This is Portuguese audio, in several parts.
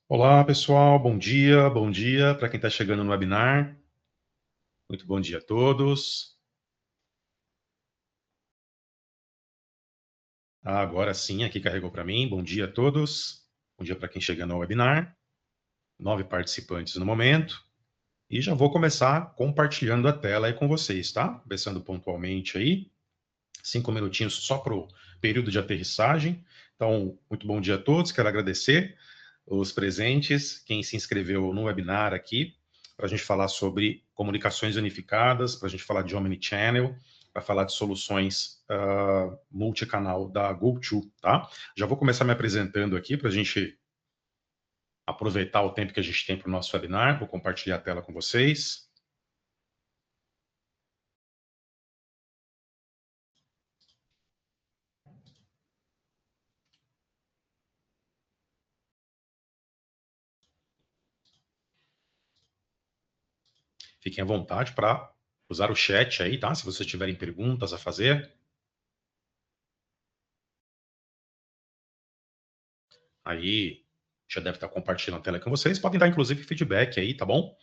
Olá, pessoal. Bom dia. Bom dia para quem está chegando no webinar. Muito bom dia a todos. Agora sim, aqui carregou para mim. Bom dia a todos. Bom dia para quem chega no webinar. 9 participantes no momento. E já vou começar compartilhando a tela aí com vocês, tá? Começando pontualmente aí. 5 minutinhos só para o período de aterrissagem. Então, muito bom dia a todos. Quero agradecer os presentes, quem se inscreveu no webinar aqui, para a gente falar sobre comunicações unificadas, para a gente falar de Omnichannel, para falar de soluções multicanal da GoTo, tá? Já vou começar me apresentando aqui para a gente aproveitar o tempo que a gente tem para o nosso webinar. Vou compartilhar a tela com vocês. Fiquem à vontade para usar o chat aí, tá? Se vocês tiverem perguntas a fazer. Aí já deve estar compartilhando a tela com vocês. Podem dar, inclusive, feedback aí, tá bom?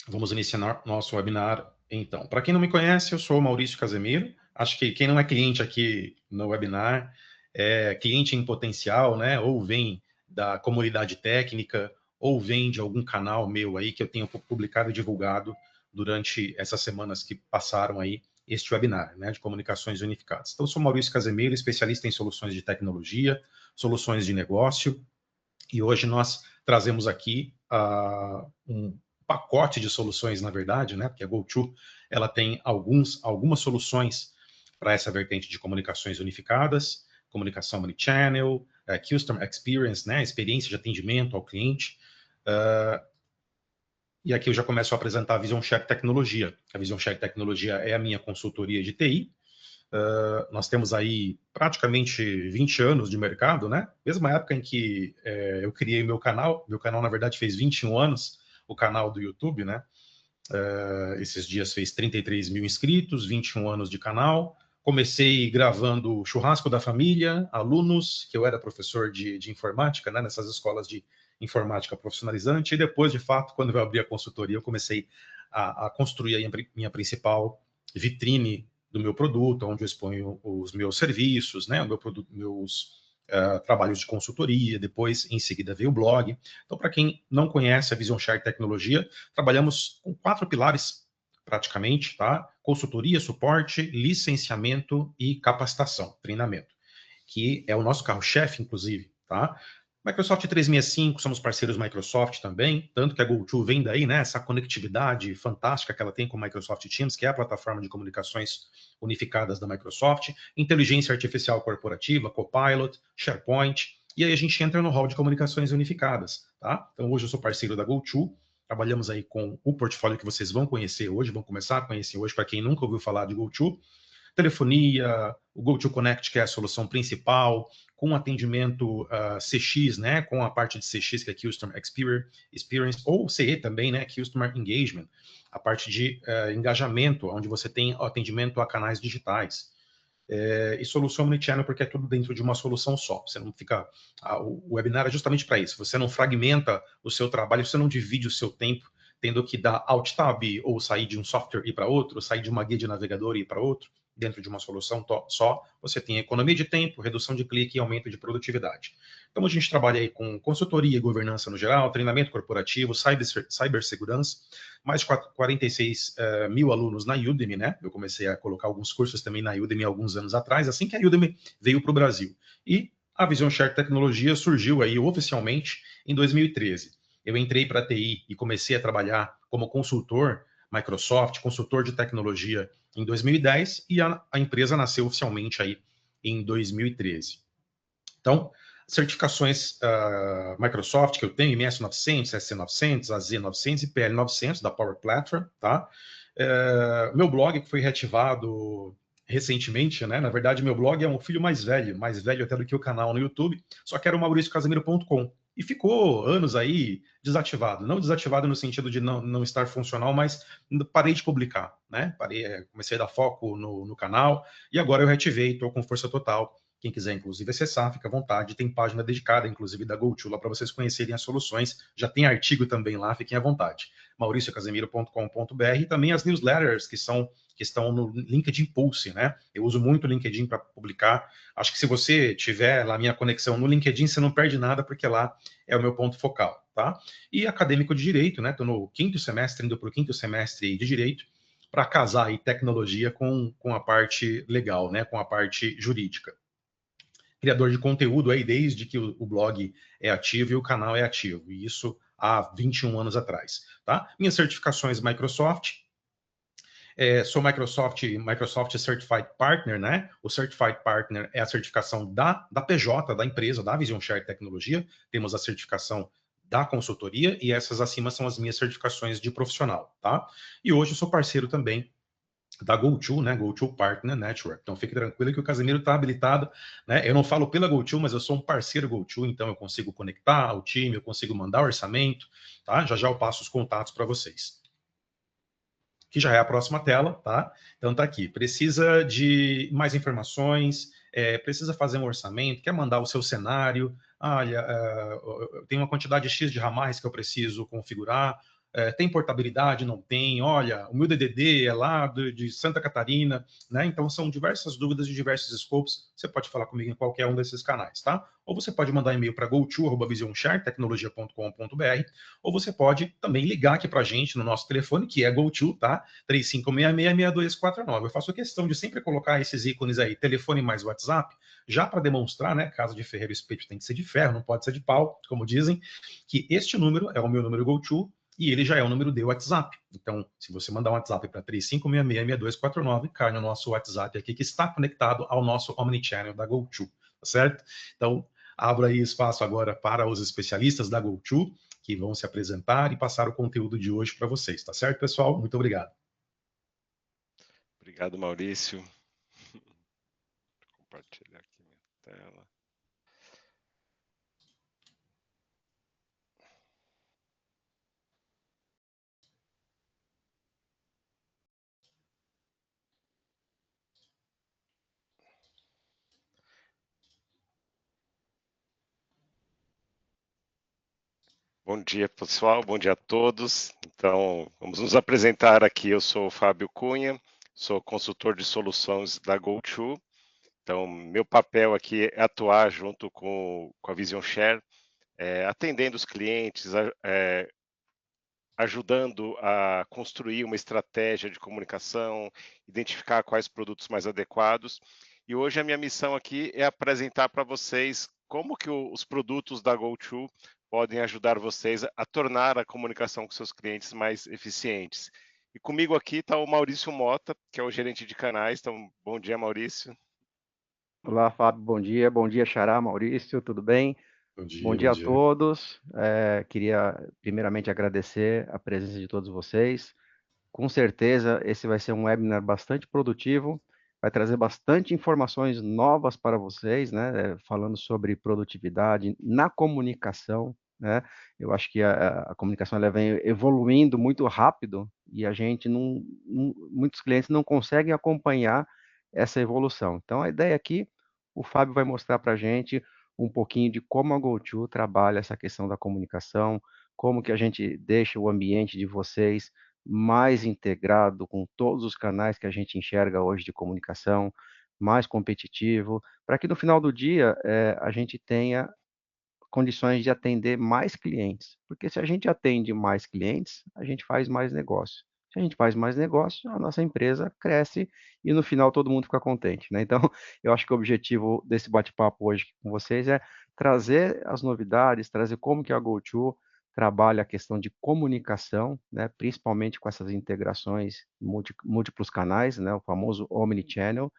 Vamos iniciar nosso webinar, então. Para quem não me conhece, eu sou o Maurício Casemiro. Acho que quem não é cliente aqui no webinar é cliente em potencial, né? Ou vem da comunidade técnica, ou vem de algum canal meu aí que eu tenho publicado e divulgado durante essas semanas que passaram aí este webinar, né? De comunicações unificadas. Então, eu sou Maurício Casemiro, especialista em soluções de tecnologia, soluções de negócio, e hoje nós trazemos aqui um pacote de soluções, na verdade, né? Porque a GoTo ela tem algumas soluções para essa vertente de comunicações unificadas, comunicação omnichannel, customer experience, né? Experiência de atendimento ao cliente. E aqui eu já começo a apresentar a Vision Share Tecnologia. A Vision Share Tecnologia é a minha consultoria de TI. Nós temos aí praticamente 20 anos de mercado, né? Mesma época em que eu criei meu canal. Meu canal, na verdade, fez 21 anos, o canal do YouTube, né? Esses dias fez 33 mil inscritos, 21 anos de canal. Comecei gravando churrasco da família, alunos, que eu era professor de informática, né? Nessas escolas de informática profissionalizante. E depois, de fato, quando eu abri a consultoria, eu comecei a construir a minha principal vitrine do meu produto, onde eu exponho os meus serviços, né, o meu produto, meus trabalhos de consultoria, depois, em seguida, veio o blog. Então, para quem não conhece a Vision Share Tecnologia, trabalhamos com 4 pilares, praticamente, tá? Consultoria, suporte, licenciamento e capacitação, treinamento, que é o nosso carro-chefe, inclusive, tá? Microsoft 365, somos parceiros Microsoft também, tanto que a GoTo vem daí, né? Essa conectividade fantástica que ela tem com o Microsoft Teams, que é a plataforma de comunicações unificadas da Microsoft, inteligência artificial corporativa, Copilot, SharePoint, e aí a gente entra no hall de comunicações unificadas, tá? Então hoje eu sou parceiro da GoTo, trabalhamos aí com o portfólio que vocês vão conhecer hoje, vão começar a conhecer hoje, para quem nunca ouviu falar de GoTo, telefonia, o GoToConnect, que é a solução principal, com atendimento CX, né, com a parte de CX, que é Customer Experience, ou CE também, né, Customer Engagement, a parte de engajamento, onde você tem atendimento a canais digitais. E solução omnichannel, porque é tudo dentro de uma solução só. Você não fica. O webinar é justamente para isso. Você não fragmenta o seu trabalho, você não divide o seu tempo tendo que dar alt tab ou sair de um software e ir para outro, sair de uma guia de navegador e ir para outro, dentro de uma solução só. Você tem economia de tempo, redução de clique e aumento de produtividade. Então a gente trabalha aí com consultoria e governança no geral, treinamento corporativo, cibersegurança, mais de 46 mil alunos na Udemy, né? Eu comecei a colocar alguns cursos também na Udemy alguns anos atrás, assim que a Udemy veio para o Brasil. E a Vision Share Tecnologia surgiu aí oficialmente em 2013. Eu entrei para a TI e comecei a trabalhar como consultor Microsoft, consultor de tecnologia em 2010 e a empresa nasceu oficialmente aí em 2013. Então, certificações Microsoft que eu tenho, MS 900, SC 900, AZ 900 e PL 900 da Power Platform, tá? Meu blog que foi reativado recentemente, né? Na verdade, meu blog é um filho mais velho até do que o canal no YouTube, só que era o mauriciocasemiro.com. E ficou anos aí desativado. Não desativado no sentido de não estar funcional, mas parei de publicar, né? Comecei a dar foco no canal e agora eu reativei, estou com força total Quem quiser, inclusive, acessar, fica à vontade. Tem página dedicada, inclusive, da GoTo, lá para vocês conhecerem as soluções. Já tem artigo também lá, fiquem à vontade. mauriciocasemiro.com.br e também as newsletters que estão no LinkedIn Pulse, né? Eu uso muito o LinkedIn para publicar. Acho que se você tiver lá a minha conexão no LinkedIn, você não perde nada, porque lá é o meu ponto focal, tá? E acadêmico de Direito, né? Estou no quinto semestre, indo para o quinto semestre de Direito, para casar aí tecnologia com a parte legal, né? Com a parte jurídica. Criador de conteúdo aí desde que o blog é ativo e o canal é ativo, e isso há 21 anos atrás, tá? Minhas certificações Microsoft, sou Microsoft Certified Partner, né? O Certified Partner é a certificação da PJ, da empresa, da Vision Share Tecnologia. Temos a certificação da consultoria e essas acima são as minhas certificações de profissional, tá? E hoje eu sou parceiro também da GoTo, né? GoTo Partner Network. Então fique tranquilo que o Casemiro está habilitado, né? Eu não falo pela GoTo, mas eu sou um parceiro GoTo, então eu consigo conectar o time, eu consigo mandar orçamento, tá? Já já eu passo os contatos para vocês. Que já é a próxima tela, tá? Então tá aqui. Precisa de mais informações, precisa fazer um orçamento, quer mandar o seu cenário, olha, tem uma quantidade X de ramais que eu preciso configurar, tem portabilidade? Não tem? Olha, o meu DDD é lá de Santa Catarina, né? Então são diversas dúvidas de diversos escopos. Você pode falar comigo em qualquer um desses canais, tá? Ou você pode mandar e-mail para goto@visionsharetecnologia.com.br, ou você pode também ligar aqui para a gente no nosso telefone, que é GoTo, tá? 3566-6249. Eu faço questão de sempre colocar esses ícones aí, telefone mais WhatsApp, já para demonstrar, né? Casa de ferreiro, espeto tem que ser de ferro, não pode ser de pau, como dizem, que este número é o meu número GoTo, e ele já é o número de WhatsApp. Então, se você mandar um WhatsApp para 3566-6249, cai no nosso WhatsApp aqui, que está conectado ao nosso Omnichannel da GoTo, tá certo? Então, abro aí espaço agora para os especialistas da GoTo, que vão se apresentar e passar o conteúdo de hoje para vocês, tá certo, pessoal? Muito obrigado. Obrigado, Maurício. Vou compartilhar aqui minha tela. Bom dia, pessoal. Bom dia a todos. Então, vamos nos apresentar aqui. Eu sou o Fábio Cunha, sou consultor de soluções da GoTo. Então, meu papel aqui é atuar junto com a Vision Share, atendendo os clientes, ajudando a construir uma estratégia de comunicação, identificar quais produtos mais adequados. E hoje a minha missão aqui é apresentar para vocês como que os produtos da GoTo podem ajudar vocês a tornar a comunicação com seus clientes mais eficientes. E comigo aqui está o Maurício Mota, que é o gerente de canais. Então, bom dia, Maurício. Olá, Fábio, bom dia. Bom dia, Xará, Maurício, tudo bem? Bom Bom dia a dia. todos. Queria primeiramente agradecer a presença de todos vocês. Com certeza, esse vai ser um webinar bastante produtivo, vai trazer bastante informações novas para vocês, né? Falando sobre produtividade na comunicação, né? Eu acho que a comunicação ela vem evoluindo muito rápido e a gente muitos clientes não conseguem acompanhar essa evolução. Então, a ideia aqui, o Fábio vai mostrar para a gente um pouquinho de como a GoTo trabalha essa questão da comunicação, como que a gente deixa o ambiente de vocês mais integrado com todos os canais que a gente enxerga hoje de comunicação, mais competitivo, para que no final do dia a gente tenha condições de atender mais clientes. Porque se a gente atende mais clientes, a gente faz mais negócio. Se a gente faz mais negócio, a nossa empresa cresce e no final todo mundo fica contente, né? Então, eu acho que o objetivo desse bate-papo hoje com vocês é trazer as novidades, trazer como que a GoTo trabalha a questão de comunicação, né? Principalmente com essas integrações múltiplos canais, né? O famoso Omnichannel,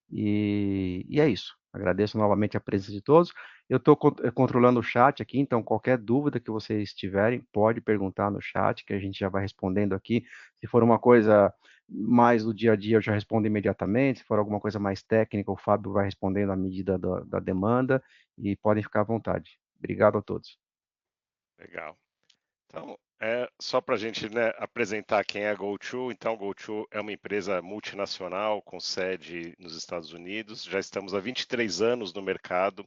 e é isso. Agradeço novamente a presença de todos. Eu estou controlando o chat aqui, então qualquer dúvida que vocês tiverem, pode perguntar no chat, que a gente já vai respondendo aqui. Se for uma coisa mais do dia a dia, eu já respondo imediatamente. Se for alguma coisa mais técnica, o Fábio vai respondendo à medida da demanda, e podem ficar à vontade. Obrigado a todos. Legal. Então, Só para a gente, né, apresentar quem é a GoTo. Então, a GoTo é uma empresa multinacional com sede nos Estados Unidos. Já estamos há 23 anos no mercado,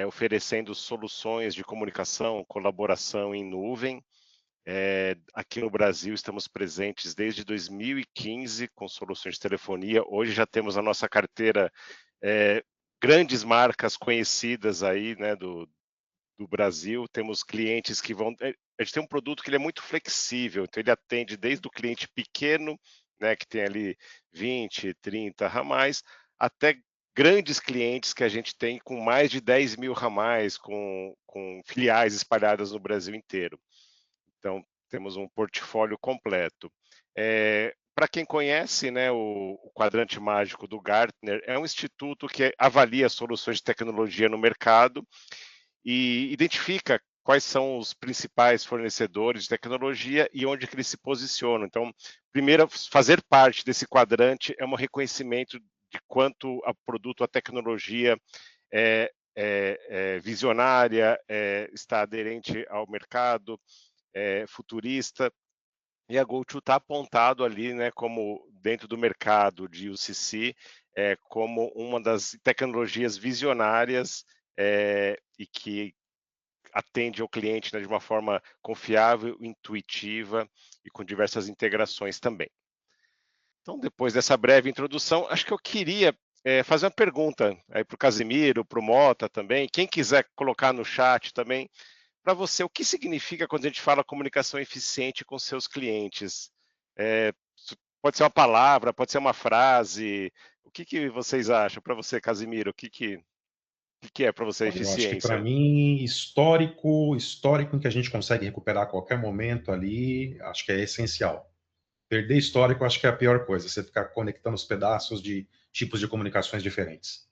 oferecendo soluções de comunicação, colaboração em nuvem. Aqui no Brasil estamos presentes desde 2015 com soluções de telefonia. Hoje já temos na nossa carteira grandes marcas conhecidas aí, né, do Brasil. Temos clientes que vão. A gente tem um produto que ele é muito flexível, então ele atende desde o cliente pequeno, né, que tem ali 20, 30 ramais, até grandes clientes que a gente tem com mais de 10 mil ramais, com filiais espalhadas no Brasil inteiro. Então, temos um portfólio completo. Para quem conhece, né, o quadrante mágico do Gartner, é um instituto que avalia soluções de tecnologia no mercado e identifica quais são os principais fornecedores de tecnologia e onde que eles se posicionam. Então, primeiro, fazer parte desse quadrante é um reconhecimento de quanto a produto, a tecnologia é visionária, está aderente ao mercado, futurista. E a GoTo está apontado ali, né, como dentro do mercado de UCC, como uma das tecnologias visionárias e que atende ao cliente, né, de uma forma confiável, intuitiva e com diversas integrações também. Então, depois dessa breve introdução, acho que eu queria fazer uma pergunta aí para o Casimiro, para o Mota também, quem quiser colocar no chat também, para você, o que significa quando a gente fala comunicação eficiente com seus clientes? Pode ser uma palavra, pode ser uma frase. O que vocês acham? Para você, Casimiro, o que é para você a Olha, eu acho que para eficiência? mim, histórico em que a gente consegue recuperar a qualquer momento ali, acho que é essencial. Perder histórico, acho que é a pior coisa, você ficar conectando os pedaços de tipos de comunicações diferentes.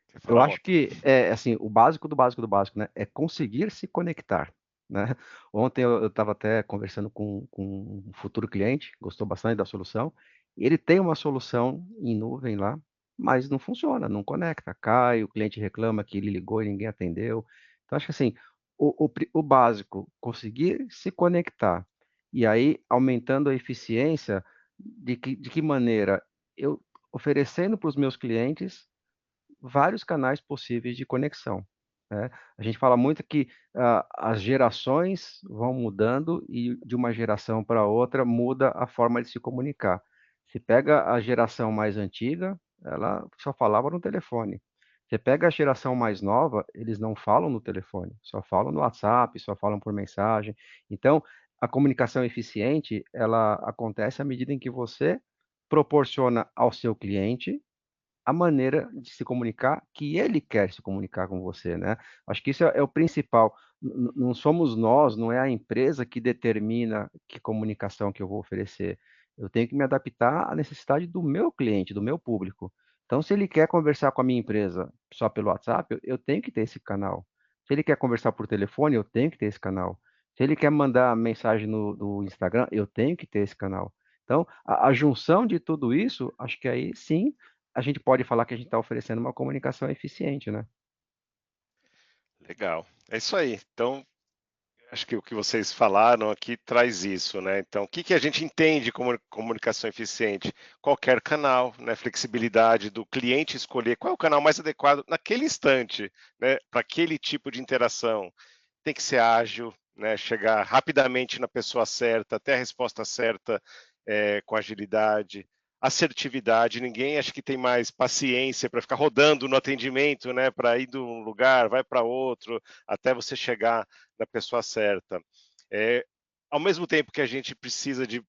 Quer Eu falar, acho Mota? que é assim, o básico do básico do básico, né? É conseguir se conectar, né? Ontem eu estava até conversando com um futuro cliente, gostou bastante da solução. E ele tem uma solução em nuvem lá, mas não funciona, não conecta, cai, o cliente reclama que ele ligou e ninguém atendeu. Então, acho que assim, o básico, conseguir se conectar. E aí, aumentando a eficiência, de que maneira? Eu oferecendo para os meus clientes vários canais possíveis de conexão, né? A gente fala muito que as gerações vão mudando e de uma geração para outra muda a forma de se comunicar. Se pega a geração mais antiga, ela só falava no telefone. Você pega a geração mais nova, eles não falam no telefone, só falam no WhatsApp, só falam por mensagem. Então, a comunicação eficiente, ela acontece à medida em que você proporciona ao seu cliente a maneira de se comunicar que ele quer se comunicar com você, né? Acho que isso é o principal. Não somos nós, não é a empresa que determina que comunicação que eu vou oferecer. Eu tenho que me adaptar à necessidade do meu cliente, do meu público. Então, se ele quer conversar com a minha empresa só pelo WhatsApp, eu tenho que ter esse canal. Se ele quer conversar por telefone, eu tenho que ter esse canal. Se ele quer mandar mensagem no Instagram, eu tenho que ter esse canal. Então, a junção de tudo isso, acho que aí sim a gente pode falar que a gente está oferecendo uma comunicação eficiente, né? Legal. É isso aí. Então, acho que o que vocês falaram aqui traz isso, né? Então, o que a gente entende como comunicação eficiente? Qualquer canal, né? Flexibilidade do cliente escolher qual é o canal mais adequado naquele instante, né? Para aquele tipo de interação. Tem que ser ágil, né? Chegar rapidamente na pessoa certa, até a resposta certa, com agilidade. Assertividade, ninguém acho que tem mais paciência para ficar rodando no atendimento, né? Para ir de um lugar, vai para outro, até você chegar da pessoa certa. Ao mesmo tempo que a gente precisa de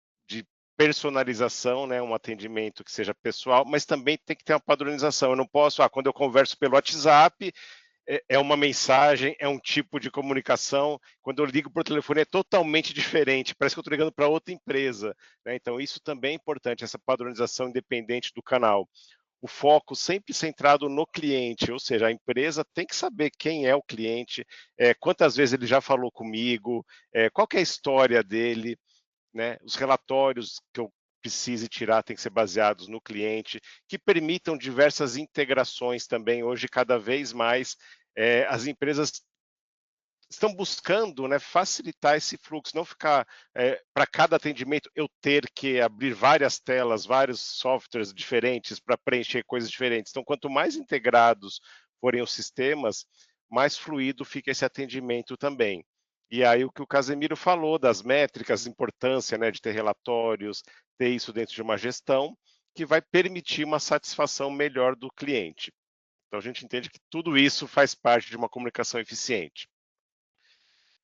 personalização, né, um atendimento que seja pessoal, mas também tem que ter uma padronização. Eu não posso, quando eu converso pelo WhatsApp, é uma mensagem, é um tipo de comunicação. Quando eu ligo por telefone é totalmente diferente, parece que eu estou ligando para outra empresa, né? Então, isso também é importante, essa padronização independente do canal. O foco sempre centrado no cliente, ou seja, a empresa tem que saber quem é o cliente, quantas vezes ele já falou comigo, qual que é a história dele, né? Os relatórios que eu precise tirar têm que ser baseados no cliente, que permitam diversas integrações também. Hoje, cada vez mais, as empresas estão buscando, né, facilitar esse fluxo, não ficar para cada atendimento eu ter que abrir várias telas, vários softwares diferentes para preencher coisas diferentes. Então, quanto mais integrados forem os sistemas, mais fluido fica esse atendimento também. E aí o que o Casemiro falou das métricas, importância, né, de ter relatórios, ter isso dentro de uma gestão, que vai permitir uma satisfação melhor do cliente. Então a gente entende que tudo isso faz parte de uma comunicação eficiente.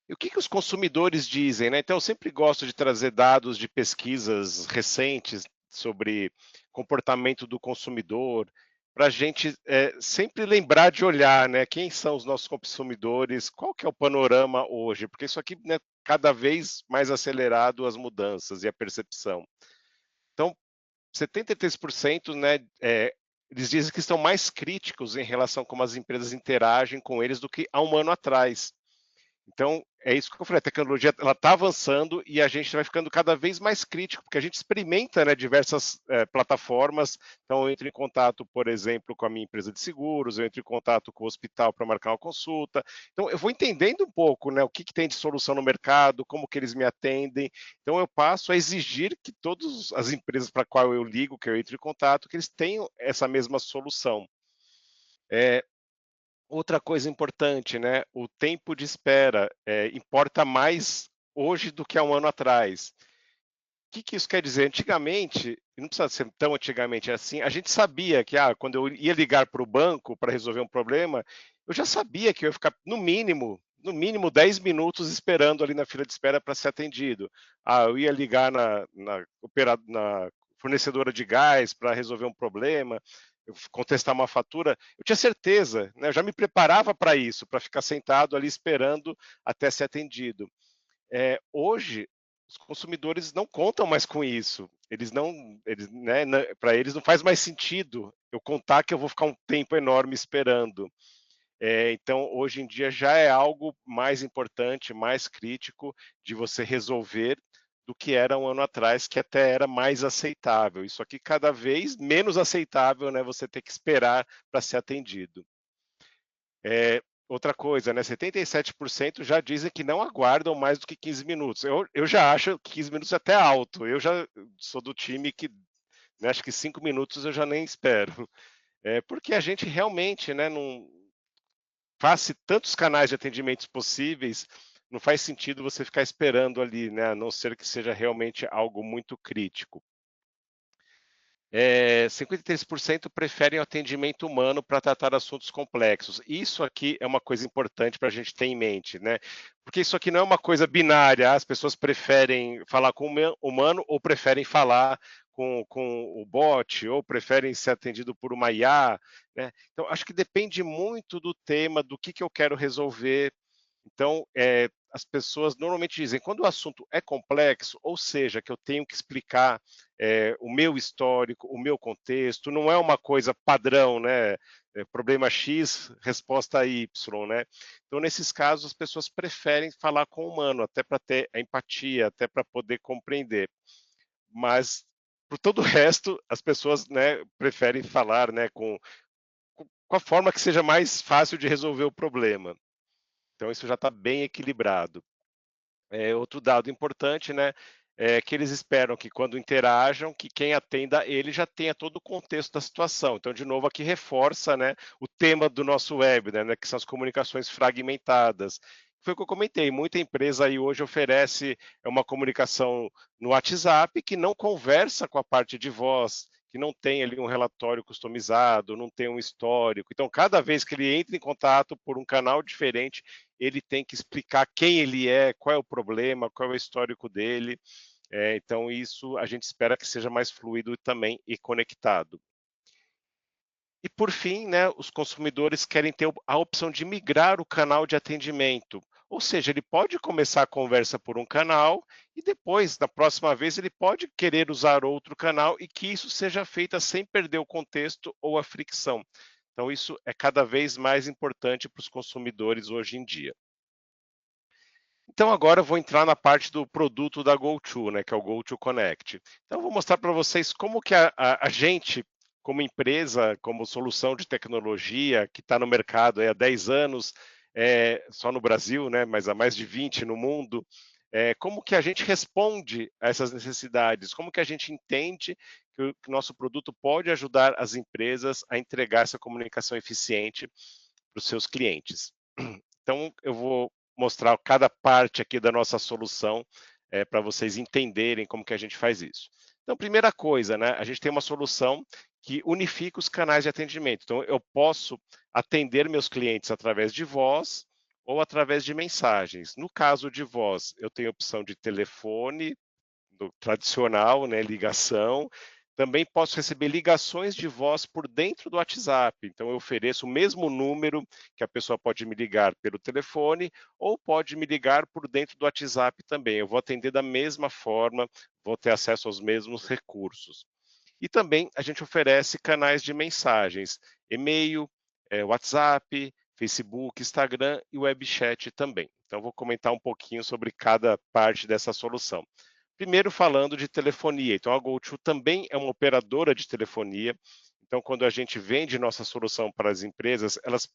E o que os consumidores dizem, né? Então, eu sempre gosto de trazer dados de pesquisas recentes sobre comportamento do consumidor, para a gente sempre lembrar de olhar, né? Quem são os nossos consumidores, qual que é o panorama hoje, porque isso aqui, né, cada vez mais acelerado as mudanças e a percepção. Então, 73%, né, eles dizem que estão mais críticos em relação a como as empresas interagem com eles do que há um ano atrás. Então, é isso que eu falei, a tecnologia ela está avançando e a gente vai ficando cada vez mais crítico, porque a gente experimenta, né, diversas plataformas. Então, eu entro em contato, por exemplo, com a minha empresa de seguros, eu entro em contato com o hospital para marcar uma consulta. Então, eu vou entendendo um pouco, né, o que tem de solução no mercado, como que eles me atendem. Então, eu passo a exigir que todas as empresas para qual eu ligo, que eu entro em contato, que eles tenham essa mesma solução. Outra coisa importante, né? O tempo de espera importa mais hoje do que há um ano atrás. O que isso quer dizer? Antigamente, não precisa ser tão antigamente assim, a gente sabia que quando eu ia ligar para o banco para resolver um problema, eu já sabia que eu ia ficar no mínimo 10 minutos esperando ali na fila de espera para ser atendido. Eu ia ligar na fornecedora de gás para resolver um problema, contestar uma fatura, eu tinha certeza, né? Eu já me preparava para isso, para ficar sentado ali esperando até ser atendido. Hoje, os consumidores não contam mais com isso. Né, para eles não faz mais sentido eu contar que eu vou ficar um tempo enorme esperando. Então, hoje em dia já é algo mais importante, mais crítico de você resolver do que era um ano atrás, que até era mais aceitável. Isso aqui cada vez menos aceitável, né? Você ter que esperar para ser atendido. Outra coisa, né? 77% já dizem que não aguardam mais do que 15 minutos. Eu já acho que 15 minutos é até alto. Eu já sou do time que, né, acho que 5 minutos eu já nem espero. Porque a gente realmente, né, não faz tantos canais de atendimentos possíveis, não faz sentido você ficar esperando ali, né, a não ser que seja realmente algo muito crítico. 53% preferem o atendimento humano para tratar assuntos complexos. Isso aqui é uma coisa importante para a gente ter em mente, né? Porque isso aqui não é uma coisa binária, as pessoas preferem falar com o humano ou preferem falar com o bot, ou preferem ser atendido por uma IA, né? Então, acho que depende muito do tema, do que eu quero resolver. Então, as pessoas normalmente dizem, quando o assunto é complexo, ou seja, que eu tenho que explicar o meu histórico, o meu contexto, não é uma coisa padrão, né? Problema X, resposta Y, né? Então, nesses casos, as pessoas preferem falar com o humano, até para ter a empatia, até para poder compreender. Mas, por todo o resto, as pessoas, né, preferem falar, né, com a forma que seja mais fácil de resolver o problema. Então, isso já está bem equilibrado. Outro dado importante, né, é que eles esperam que quando interajam, que quem atenda ele já tenha todo o contexto da situação. Então, de novo, aqui reforça, né, o tema do nosso webinar, né, que são as comunicações fragmentadas. Foi o que eu comentei, muita empresa aí hoje oferece uma comunicação no WhatsApp que não conversa com a parte de voz, que não tem ali um relatório customizado, não tem um histórico. Então, cada vez que ele entra em contato por um canal diferente, ele tem que explicar quem ele é, qual é o problema, qual é o histórico dele. Então, isso a gente espera que seja mais fluido também e conectado. E, por fim, né, os consumidores querem ter a opção de migrar o canal de atendimento. Ou seja, ele pode começar a conversa por um canal e depois, na próxima vez, ele pode querer usar outro canal e que isso seja feito sem perder o contexto ou a fricção. Então, isso é cada vez mais importante para os consumidores hoje em dia. Então agora eu vou entrar na parte do produto da GoTo, né, que é o GoTo Connect. Então eu vou mostrar para vocês como que a gente, como empresa, como solução de tecnologia, que está no mercado há 10 anos, só no Brasil, né, mas há mais de 20 no mundo, como que a gente responde a essas necessidades, como que a gente entende que o nosso produto pode ajudar as empresas a entregar essa comunicação eficiente para os seus clientes. Então eu vou mostrar cada parte aqui da nossa solução para vocês entenderem como que a gente faz isso. Então, primeira coisa, né, a gente tem uma solução que unifica os canais de atendimento. Então, eu posso atender meus clientes através de voz ou através de mensagens. No caso de voz, eu tenho a opção de telefone, do tradicional, né, ligação. Também posso receber ligações de voz por dentro do WhatsApp. Então, eu ofereço o mesmo número que a pessoa pode me ligar pelo telefone ou pode me ligar por dentro do WhatsApp também. Eu vou atender da mesma forma, vou ter acesso aos mesmos recursos. E também a gente oferece canais de mensagens, e-mail, WhatsApp, Facebook, Instagram e webchat também. Então, vou comentar um pouquinho sobre cada parte dessa solução. Primeiro, falando de telefonia. Então, a GoTo também é uma operadora de telefonia. Então, quando a gente vende nossa solução para as empresas, elas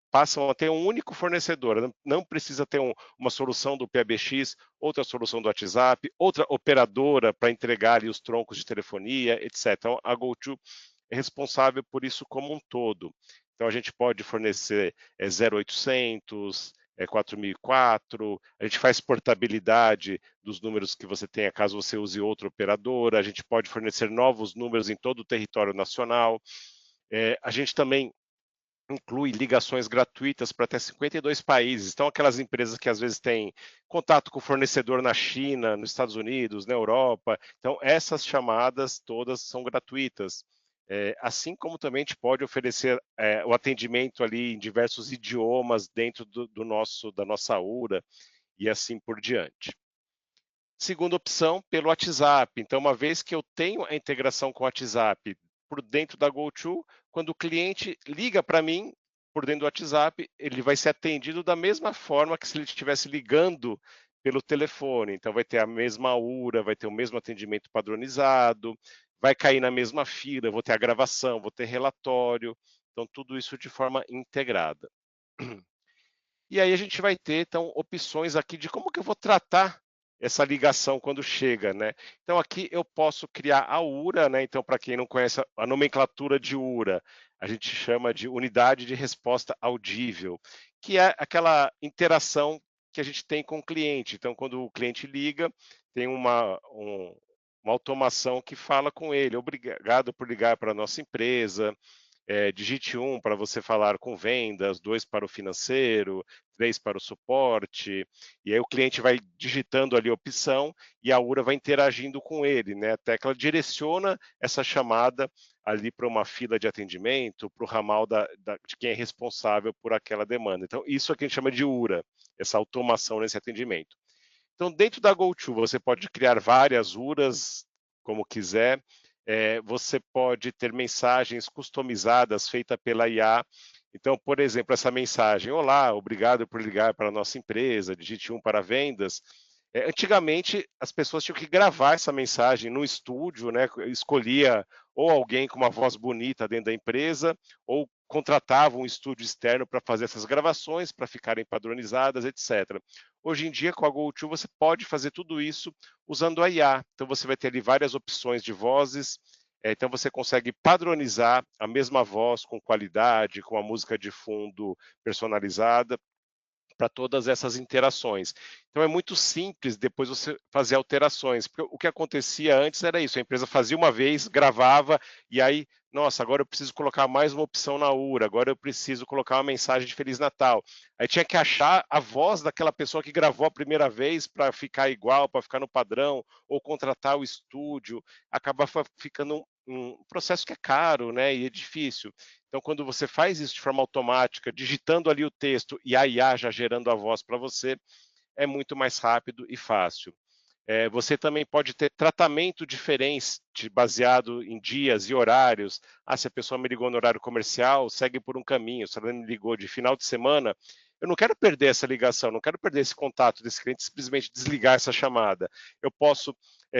passam a ter um único fornecedor. Não precisa ter uma solução do PBX, outra solução do WhatsApp, outra operadora para entregar ali os troncos de telefonia, etc. Então, a GoTo é responsável por isso como um todo. Então, a gente pode fornecer 0800, 4004, a gente faz portabilidade dos números que você tenha, caso você use outra operadora, a gente pode fornecer novos números em todo o território nacional, a gente também inclui ligações gratuitas para até 52 países. Então, aquelas empresas que às vezes têm contato com o fornecedor na China, nos Estados Unidos, na Europa. Então, essas chamadas todas são gratuitas. Assim como também a gente pode oferecer o atendimento ali em diversos idiomas dentro da nossa URA e assim por diante. Segunda opção, pelo WhatsApp. Então, uma vez que eu tenho a integração com o WhatsApp por dentro da GoTo, quando o cliente liga para mim por dentro do WhatsApp, ele vai ser atendido da mesma forma que se ele estivesse ligando pelo telefone. Então, vai ter a mesma URA, vai ter o mesmo atendimento padronizado, vai cair na mesma fila, vou ter a gravação, vou ter relatório. Então, tudo isso de forma integrada. E aí a gente vai ter, então, opções aqui de como que eu vou tratar essa ligação quando chega, né? Então aqui eu posso criar a URA, né? Então, para quem não conhece a nomenclatura de URA, a gente chama de unidade de resposta audível, que é aquela interação que a gente tem com o cliente. Então, quando o cliente liga, tem uma automação que fala com ele: obrigado por ligar para a nossa empresa. Digite 1 para você falar com vendas, 2 para o financeiro, 3 para o suporte, e aí o cliente vai digitando ali a opção e a URA vai interagindo com ele, né? A tecla direciona essa chamada ali para uma fila de atendimento, para o ramal de quem é responsável por aquela demanda. Então, isso é que a gente chama de URA, essa automação nesse atendimento. Então, dentro da GoTo, você pode criar várias URAs, como quiser. Você pode ter mensagens customizadas feitas pela IA. Então, por exemplo, essa mensagem: olá, obrigado por ligar para a nossa empresa, digite 1 para vendas. Antigamente, as pessoas tinham que gravar essa mensagem no estúdio, né? Escolhia ou alguém com uma voz bonita dentro da empresa, ou contratava um estúdio externo para fazer essas gravações, para ficarem padronizadas, etc. Hoje em dia, com a GoTo, você pode fazer tudo isso usando a IA. Então, você vai ter ali várias opções de vozes. Então, você consegue padronizar a mesma voz com qualidade, com a música de fundo personalizada, para todas essas interações. Então é muito simples depois você fazer alterações, porque o que acontecia antes era isso: a empresa fazia uma vez, gravava, e aí, nossa, agora eu preciso colocar mais uma opção na URA, agora eu preciso colocar uma mensagem de Feliz Natal. Aí tinha que achar a voz daquela pessoa que gravou a primeira vez para ficar igual, para ficar no padrão, ou contratar o estúdio. Acaba ficando um processo que é caro, né, e é difícil. Então, quando você faz isso de forma automática, digitando ali o texto e a IA já gerando a voz para você, é muito mais rápido e fácil. Você também pode ter tratamento diferente baseado em dias e horários. Se a pessoa me ligou no horário comercial, segue por um caminho. Se ela me ligou de final de semana, eu não quero perder essa ligação, não quero perder esse contato desse cliente, simplesmente desligar essa chamada. Eu posso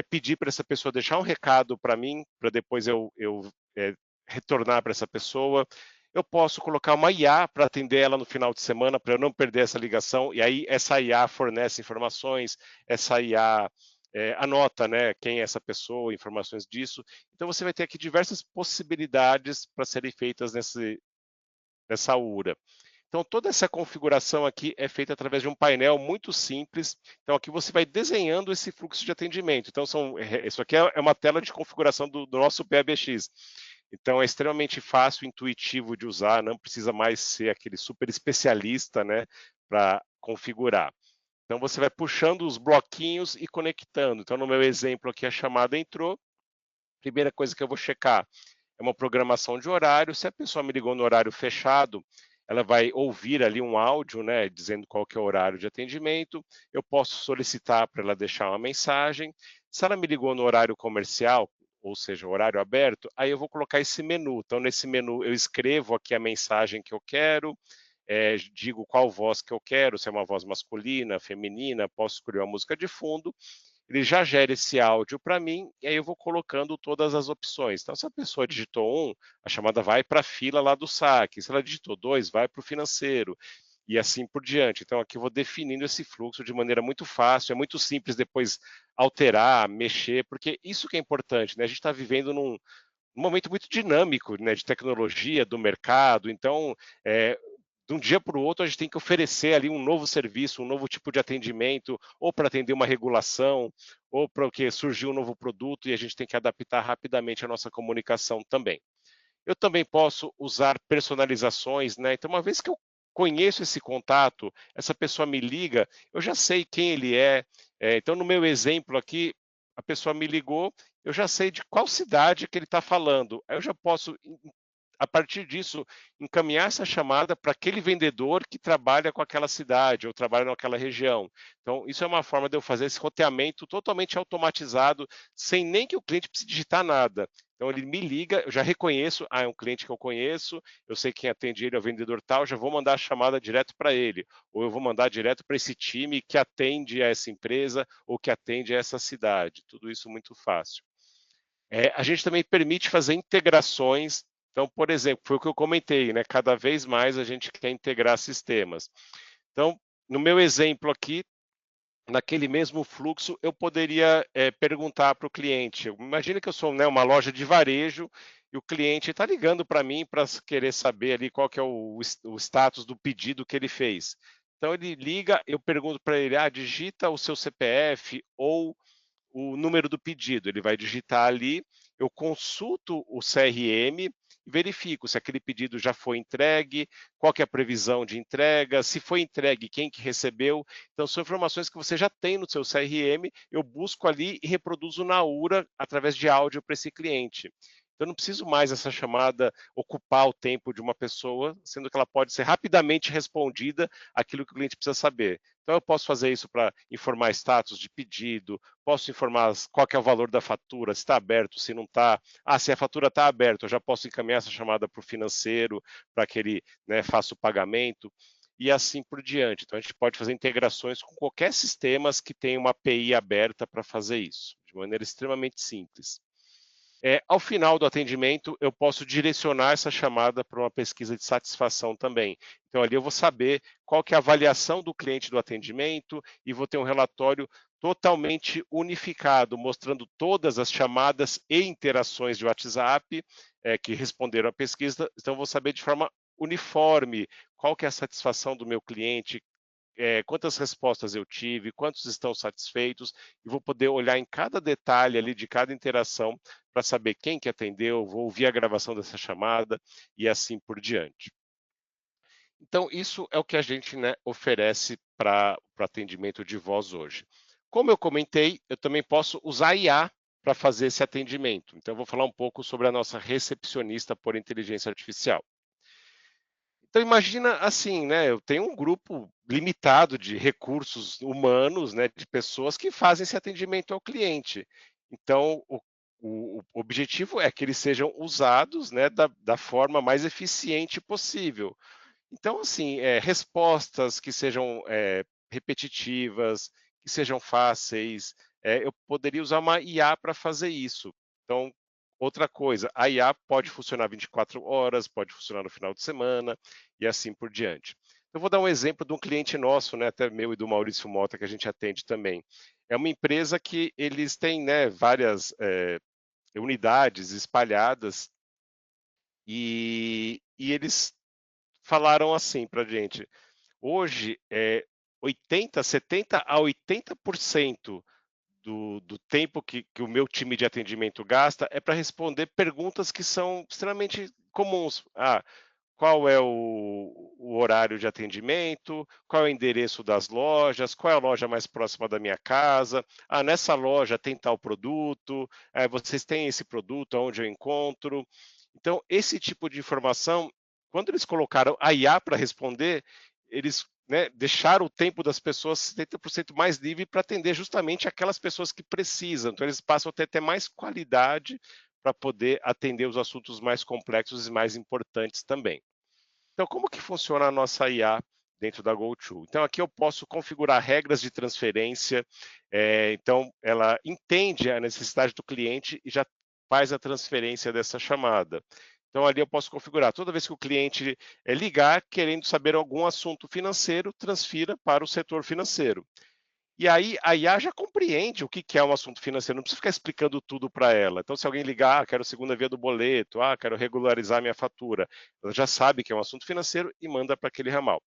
pedir para essa pessoa deixar um recado para mim, para depois eu retornar para essa pessoa. Eu posso colocar uma IA para atender ela no final de semana, para eu não perder essa ligação, e aí essa IA fornece informações, essa IA anota, né, quem é essa pessoa, informações disso. Então você vai ter aqui diversas possibilidades para serem feitas nessa URA. Então toda essa configuração aqui é feita através de um painel muito simples. Então aqui você vai desenhando esse fluxo de atendimento. Então isso aqui é uma tela de configuração do nosso PABX. Então é extremamente fácil, intuitivo de usar, não precisa mais ser aquele super especialista, né, para configurar. Então você vai puxando os bloquinhos e conectando. Então no meu exemplo aqui a chamada entrou, primeira coisa que eu vou checar é uma programação de horário. Se a pessoa me ligou no horário fechado, ela vai ouvir ali um áudio, né, dizendo qual que é o horário de atendimento. Eu posso solicitar para ela deixar uma mensagem. Se ela me ligou no horário comercial, ou seja, horário aberto, aí eu vou colocar esse menu. Então, nesse menu, eu escrevo aqui a mensagem que eu quero, digo qual voz que eu quero, se é uma voz masculina, feminina, posso escolher uma música de fundo. Ele já gera esse áudio para mim, e aí eu vou colocando todas as opções. Então, se a pessoa digitou 1, a chamada vai para a fila lá do saque. Se ela digitou 2, vai para o financeiro. E assim por diante. Então, aqui eu vou definindo esse fluxo de maneira muito fácil, é muito simples depois alterar, mexer, porque isso que é importante, né? A gente está vivendo num momento muito dinâmico, né, de tecnologia, do mercado, então, de um dia para o outro, a gente tem que oferecer ali um novo serviço, um novo tipo de atendimento, ou para atender uma regulação, ou para que surgiu um novo produto e a gente tem que adaptar rapidamente a nossa comunicação também. Eu também posso usar personalizações, né? Então, uma vez que eu conheço esse contato, essa pessoa me liga, eu já sei quem ele é. Então, no meu exemplo aqui, a pessoa me ligou, eu já sei de qual cidade que ele está falando. Aí eu já posso, a partir disso, encaminhar essa chamada para aquele vendedor que trabalha com aquela cidade ou trabalha naquela região. Então, isso é uma forma de eu fazer esse roteamento totalmente automatizado, sem nem que o cliente precise digitar nada. Então, ele me liga, eu já reconheço, é um cliente que eu conheço, eu sei quem atende ele, é o vendedor tal, já vou mandar a chamada direto para ele, ou eu vou mandar direto para esse time que atende a essa empresa ou que atende a essa cidade. Tudo isso muito fácil. A gente também permite fazer integrações. Então, por exemplo, foi o que eu comentei, né? Cada vez mais a gente quer integrar sistemas. Então, no meu exemplo aqui, naquele mesmo fluxo, eu poderia perguntar para o cliente. Imagina que eu sou, né, uma loja de varejo e o cliente está ligando para mim para querer saber ali qual que é o status do pedido que ele fez. Então ele liga, eu pergunto para ele, digita o seu CPF ou o número do pedido. Ele vai digitar ali, eu consulto o CRM e verifico se aquele pedido já foi entregue, qual que é a previsão de entrega, se foi entregue, quem que recebeu. Então, são informações que você já tem no seu CRM, eu busco ali e reproduzo na URA através de áudio para esse cliente. Então, eu não preciso mais essa chamada ocupar o tempo de uma pessoa, sendo que ela pode ser rapidamente respondida aquilo que o cliente precisa saber. Então, eu posso fazer isso para informar status de pedido, posso informar qual que é o valor da fatura, se está aberto, se não está. Se a fatura está aberta, eu já posso encaminhar essa chamada para o financeiro, para que ele, né, faça o pagamento, e assim por diante. Então, a gente pode fazer integrações com qualquer sistema que tenha uma API aberta para fazer isso, de maneira extremamente simples. Ao final do atendimento, eu posso direcionar essa chamada para uma pesquisa de satisfação também. Então, ali eu vou saber qual que é a avaliação do cliente do atendimento e vou ter um relatório totalmente unificado, mostrando todas as chamadas e interações de WhatsApp que responderam à pesquisa. Então, eu vou saber de forma uniforme qual que é a satisfação do meu cliente, quantas respostas eu tive, quantos estão satisfeitos, e vou poder olhar em cada detalhe ali de cada interação para saber quem que atendeu, vou ouvir a gravação dessa chamada e assim por diante. Então, isso é o que a gente, né, oferece para atendimento de voz hoje. Como eu comentei, eu também posso usar IA para fazer esse atendimento. Então, eu vou falar um pouco sobre a nossa recepcionista por inteligência artificial. Então imagina assim, né? Eu tenho um grupo limitado de recursos humanos, né? De pessoas que fazem esse atendimento ao cliente. Então o objetivo é que eles sejam usados, né? Da forma mais eficiente possível. Então, assim, respostas que sejam repetitivas, que sejam fáceis. Eu poderia usar uma IA para fazer isso. Então, outra coisa, a IA pode funcionar 24 horas, pode funcionar no final de semana e assim por diante. Eu vou dar um exemplo de um cliente nosso, né, até meu e do Maurício Mota, que a gente atende também. É uma empresa que eles têm, né, várias unidades espalhadas e eles falaram assim para a gente: hoje, 70 a 80% do tempo que o meu time de atendimento gasta é para responder perguntas que são extremamente comuns. Qual é o horário de atendimento? Qual é o endereço das lojas? Qual é a loja mais próxima da minha casa? Nessa loja tem tal produto? Vocês têm esse produto? Onde eu encontro? Então, esse tipo de informação, quando eles colocaram a IA para responder, eles, né, deixaram o tempo das pessoas 70% mais livre para atender justamente aquelas pessoas que precisam. Então, eles passam a ter mais qualidade para poder atender os assuntos mais complexos e mais importantes também. Então, como que funciona a nossa IA dentro da GoTo? Então, aqui eu posso configurar regras de transferência. Então, ela entende a necessidade do cliente e já faz a transferência dessa chamada. Então, ali eu posso configurar. Toda vez que o cliente ligar querendo saber algum assunto financeiro, transfira para o setor financeiro. E aí a IA já compreende o que é um assunto financeiro, não precisa ficar explicando tudo para ela. Então, se alguém ligar, quero segunda via do boleto, quero regularizar minha fatura, ela já sabe que é um assunto financeiro e manda para aquele ramal.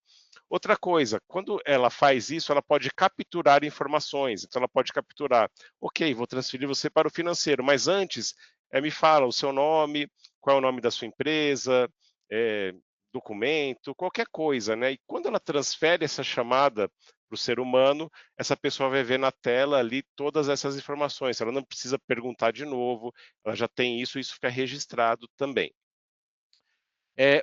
Outra coisa, quando ela faz isso, ela pode capturar informações. Então, ela pode capturar, ok, vou transferir você para o financeiro, mas antes, me fala o seu nome, qual é o nome da sua empresa, documento, qualquer coisa, né? E quando ela transfere essa chamada para o ser humano, essa pessoa vai ver na tela ali todas essas informações. Ela não precisa perguntar de novo, ela já tem isso, isso fica registrado também.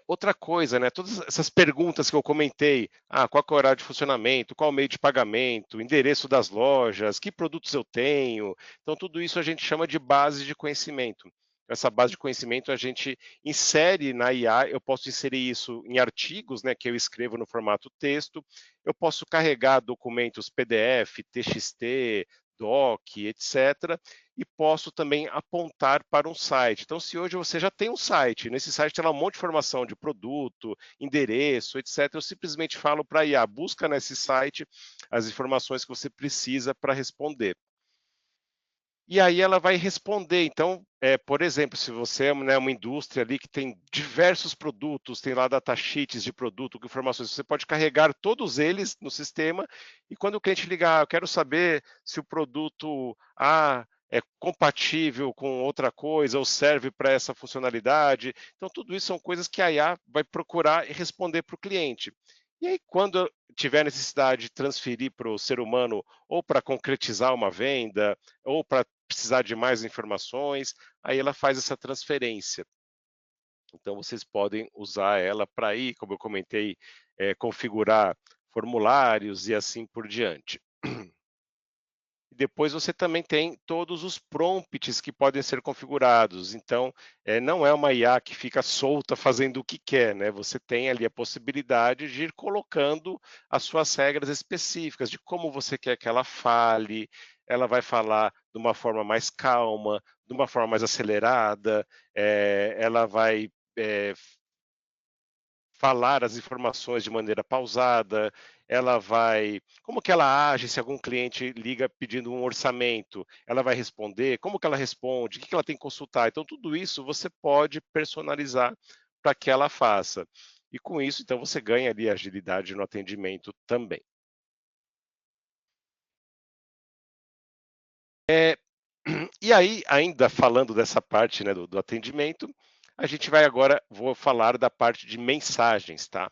Outra coisa, né? Todas essas perguntas que eu comentei, qual que é o horário de funcionamento, qual o meio de pagamento, endereço das lojas, que produtos eu tenho. Então, tudo isso a gente chama de base de conhecimento. Essa base de conhecimento a gente insere na IA, eu posso inserir isso em artigos, né, que eu escrevo no formato texto, eu posso carregar documentos PDF, TXT, doc, etc. E posso também apontar para um site. Então, se hoje você já tem um site, nesse site tem lá um monte de informação de produto, endereço, etc., eu simplesmente falo para a IA, busca nesse site as informações que você precisa para responder. E aí ela vai responder. Então, por exemplo, se você é, né, uma indústria ali que tem diversos produtos, tem lá datasheets de produto, com informações, você pode carregar todos eles no sistema e quando o cliente ligar, eu quero saber se o produto é compatível com outra coisa ou serve para essa funcionalidade. Então, tudo isso são coisas que a IA vai procurar e responder para o cliente. E aí, quando tiver necessidade de transferir para o ser humano ou para concretizar uma venda, ou para precisar de mais informações, aí ela faz essa transferência. Então, vocês podem usar ela para ir, como eu comentei, configurar formulários e assim por diante. E depois você também tem todos os prompts que podem ser configurados. Então, não é uma IA que fica solta fazendo o que quer, né? Você tem ali a possibilidade de ir colocando as suas regras específicas de como você quer que ela fale. Ela vai falar de uma forma mais calma, de uma forma mais acelerada. Ela vai falar as informações de maneira pausada, ela vai. Como que ela age se algum cliente liga pedindo um orçamento? Ela vai responder? Como que ela responde? O que ela tem que consultar? Então, tudo isso você pode personalizar para que ela faça. E com isso, então, você ganha ali agilidade no atendimento também. E aí, ainda falando dessa parte, né, do atendimento, a gente vai agora, vou falar da parte de mensagens, tá?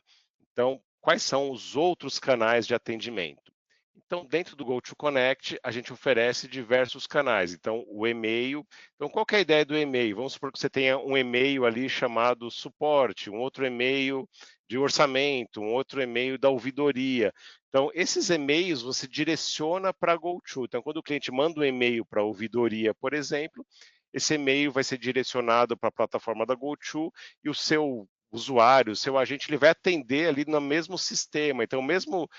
Então, quais são os outros canais de atendimento? Então, dentro do GoToConnect, a gente oferece diversos canais. Então, o e-mail. Então, qual que é a ideia do e-mail? Vamos supor que você tenha um e-mail ali chamado suporte, um outro e-mail de orçamento, um outro e-mail da ouvidoria. Então, esses e-mails você direciona para a GoTo. Então, quando o cliente manda um e-mail para a ouvidoria, por exemplo, esse e-mail vai ser direcionado para a plataforma da GoTo e o seu usuário, seu agente, ele vai atender ali no mesmo sistema. Então, mesmo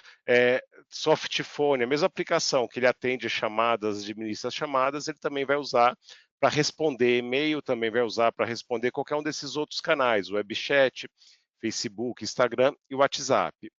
softphone, a mesma aplicação que ele atende chamadas, administra chamadas, ele também vai usar para responder e-mail, também vai usar para responder qualquer um desses outros canais, webchat, Facebook, Instagram e WhatsApp.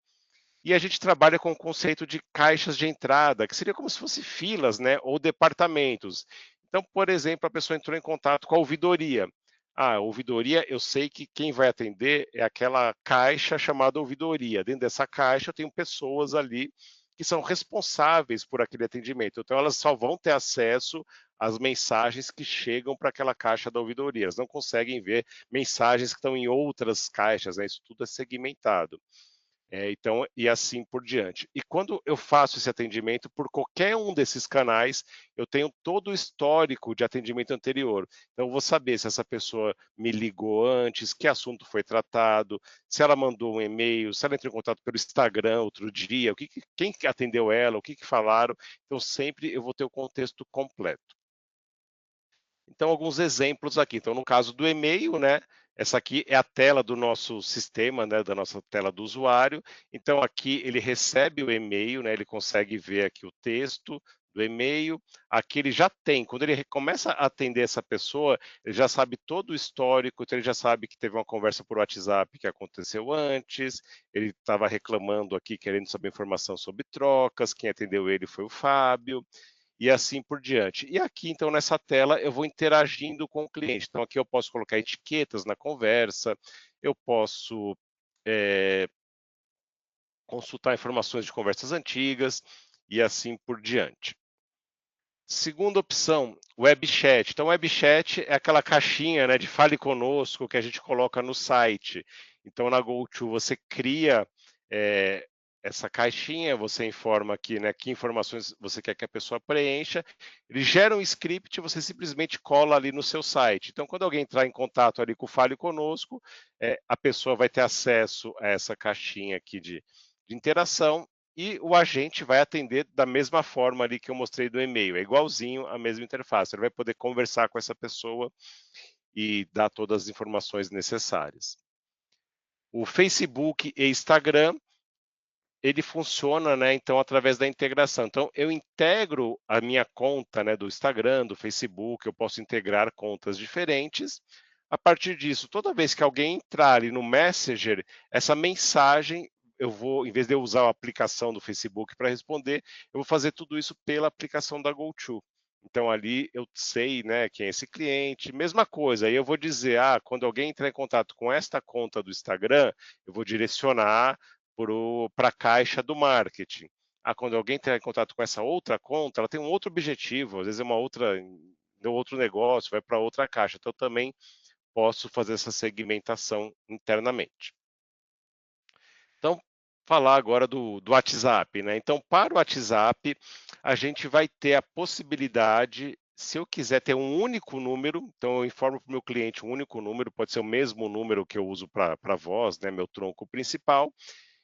E a gente trabalha com o conceito de caixas de entrada, que seria como se fosse filas, né, ou departamentos. Então, por exemplo, a pessoa entrou em contato com a ouvidoria. A ouvidoria, eu sei que quem vai atender é aquela caixa chamada ouvidoria. Dentro dessa caixa, eu tenho pessoas ali que são responsáveis por aquele atendimento. Então, elas só vão ter acesso às mensagens que chegam para aquela caixa da ouvidoria. Elas não conseguem ver mensagens que estão em outras caixas, né? Isso tudo é segmentado. Então, e assim por diante. E quando eu faço esse atendimento por qualquer um desses canais, eu tenho todo o histórico de atendimento anterior. Então, eu vou saber se essa pessoa me ligou antes, que assunto foi tratado, se ela mandou um e-mail, se ela entrou em contato pelo Instagram outro dia, quem que atendeu ela, o que falaram. Então, sempre eu vou ter o contexto completo. Então, alguns exemplos aqui. Então, no caso do e-mail, né? Essa aqui é a tela do nosso sistema, né? Da nossa tela do usuário. Então, aqui ele recebe o e-mail, né? Ele consegue ver aqui o texto do e-mail. Aqui ele já tem, quando ele começa a atender essa pessoa, ele já sabe todo o histórico, então ele já sabe que teve uma conversa por WhatsApp que aconteceu antes, ele estava reclamando aqui, querendo saber informação sobre trocas, quem atendeu ele foi o Fábio, e assim por diante. E aqui, então, nessa tela, eu vou interagindo com o cliente. Então, aqui eu posso colocar etiquetas na conversa, eu posso consultar informações de conversas antigas e assim por diante. Segunda opção, web chat. Então, web chat é aquela caixinha, né, de fale conosco que a gente coloca no site. Então, na GoTo você cria essa caixinha, você informa aqui, né, que informações você quer que a pessoa preencha. Ele gera um script, você simplesmente cola ali no seu site. Então, quando alguém entrar em contato ali com o Fale Conosco, a pessoa vai ter acesso a essa caixinha aqui de interação e o agente vai atender da mesma forma ali que eu mostrei do e-mail, é igualzinho a mesma interface. Ele vai poder conversar com essa pessoa e dar todas as informações necessárias. O Facebook e Instagram, ele funciona, né, então, através da integração. Então, eu integro a minha conta, né, do Instagram, do Facebook, eu posso integrar contas diferentes. A partir disso, toda vez que alguém entrar ali no Messenger, essa mensagem, eu vou, em vez de eu usar a aplicação do Facebook para responder, eu vou fazer tudo isso pela aplicação da GoTo. Então, ali eu sei, né, quem é esse cliente. Mesma coisa, aí eu vou dizer, quando alguém entrar em contato com esta conta do Instagram, eu vou direcionar para a caixa do marketing. Quando alguém entrar em contato com essa outra conta, ela tem um outro objetivo, às vezes é outro negócio, vai para outra caixa. Então, eu também posso fazer essa segmentação internamente. Então, falar agora do WhatsApp, né? Então, para o WhatsApp, a gente vai ter a possibilidade, se eu quiser ter um único número, então eu informo para o meu cliente um único número, pode ser o mesmo número que eu uso para voz, né? Meu tronco principal,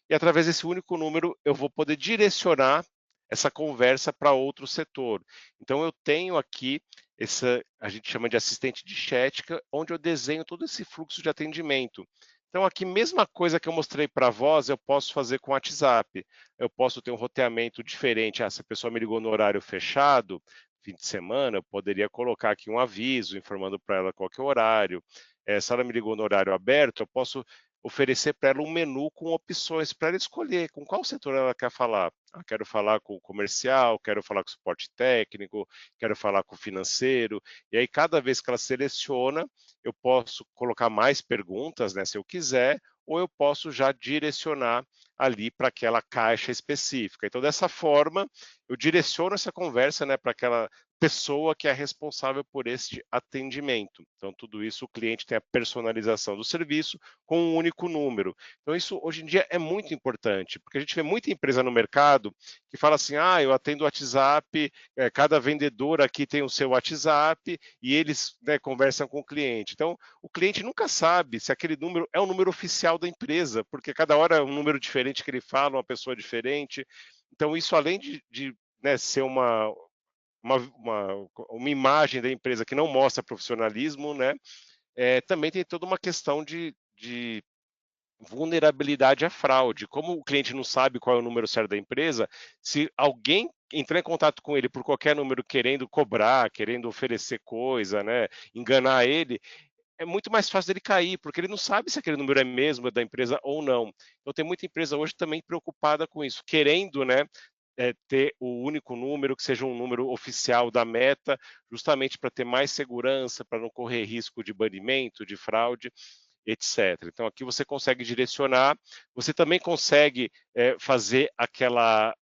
e através desse único número eu vou poder direcionar essa conversa para outro setor. Então eu tenho aqui a gente chama de assistente de chat, onde eu desenho todo esse fluxo de atendimento. Então aqui, mesma coisa que eu mostrei para voz, eu posso fazer com o WhatsApp. Eu posso ter um roteamento diferente. Se a pessoa me ligou no horário fechado, fim de semana, eu poderia colocar aqui um aviso informando para ela qual que é o horário. Se ela me ligou no horário aberto, eu posso oferecer para ela um menu com opções para ela escolher com qual setor ela quer falar. Quero falar com o comercial, quero falar com o suporte técnico, quero falar com o financeiro. E aí, cada vez que ela seleciona, eu posso colocar mais perguntas, né, se eu quiser, ou eu posso já direcionar ali para aquela caixa específica. Então, dessa forma, eu direciono essa conversa, né, para aquela pessoa que é responsável por este atendimento. Então, tudo isso, o cliente tem a personalização do serviço com um único número. Então, isso hoje em dia é muito importante, porque a gente vê muita empresa no mercado que fala assim: eu atendo o WhatsApp, cada vendedor aqui tem o seu WhatsApp e eles, né, conversam com o cliente. Então, o cliente nunca sabe se aquele número é o número oficial da empresa, porque cada hora é um número diferente que ele fala, uma pessoa diferente. Então, isso além de né, ser uma imagem da empresa que não mostra profissionalismo, né? Também tem toda uma questão de vulnerabilidade à fraude. Como o cliente não sabe qual é o número certo da empresa, se alguém entrar em contato com ele por qualquer número querendo cobrar, querendo oferecer coisa, né, enganar ele, é muito mais fácil dele cair, porque ele não sabe se aquele número é mesmo da empresa ou não. Então tem muita empresa hoje também preocupada com isso, querendo, né, ter o único número, que seja um número oficial da Meta, justamente para ter mais segurança, para não correr risco de banimento, de fraude, etc. Então aqui você consegue direcionar, você também consegue fazer aquela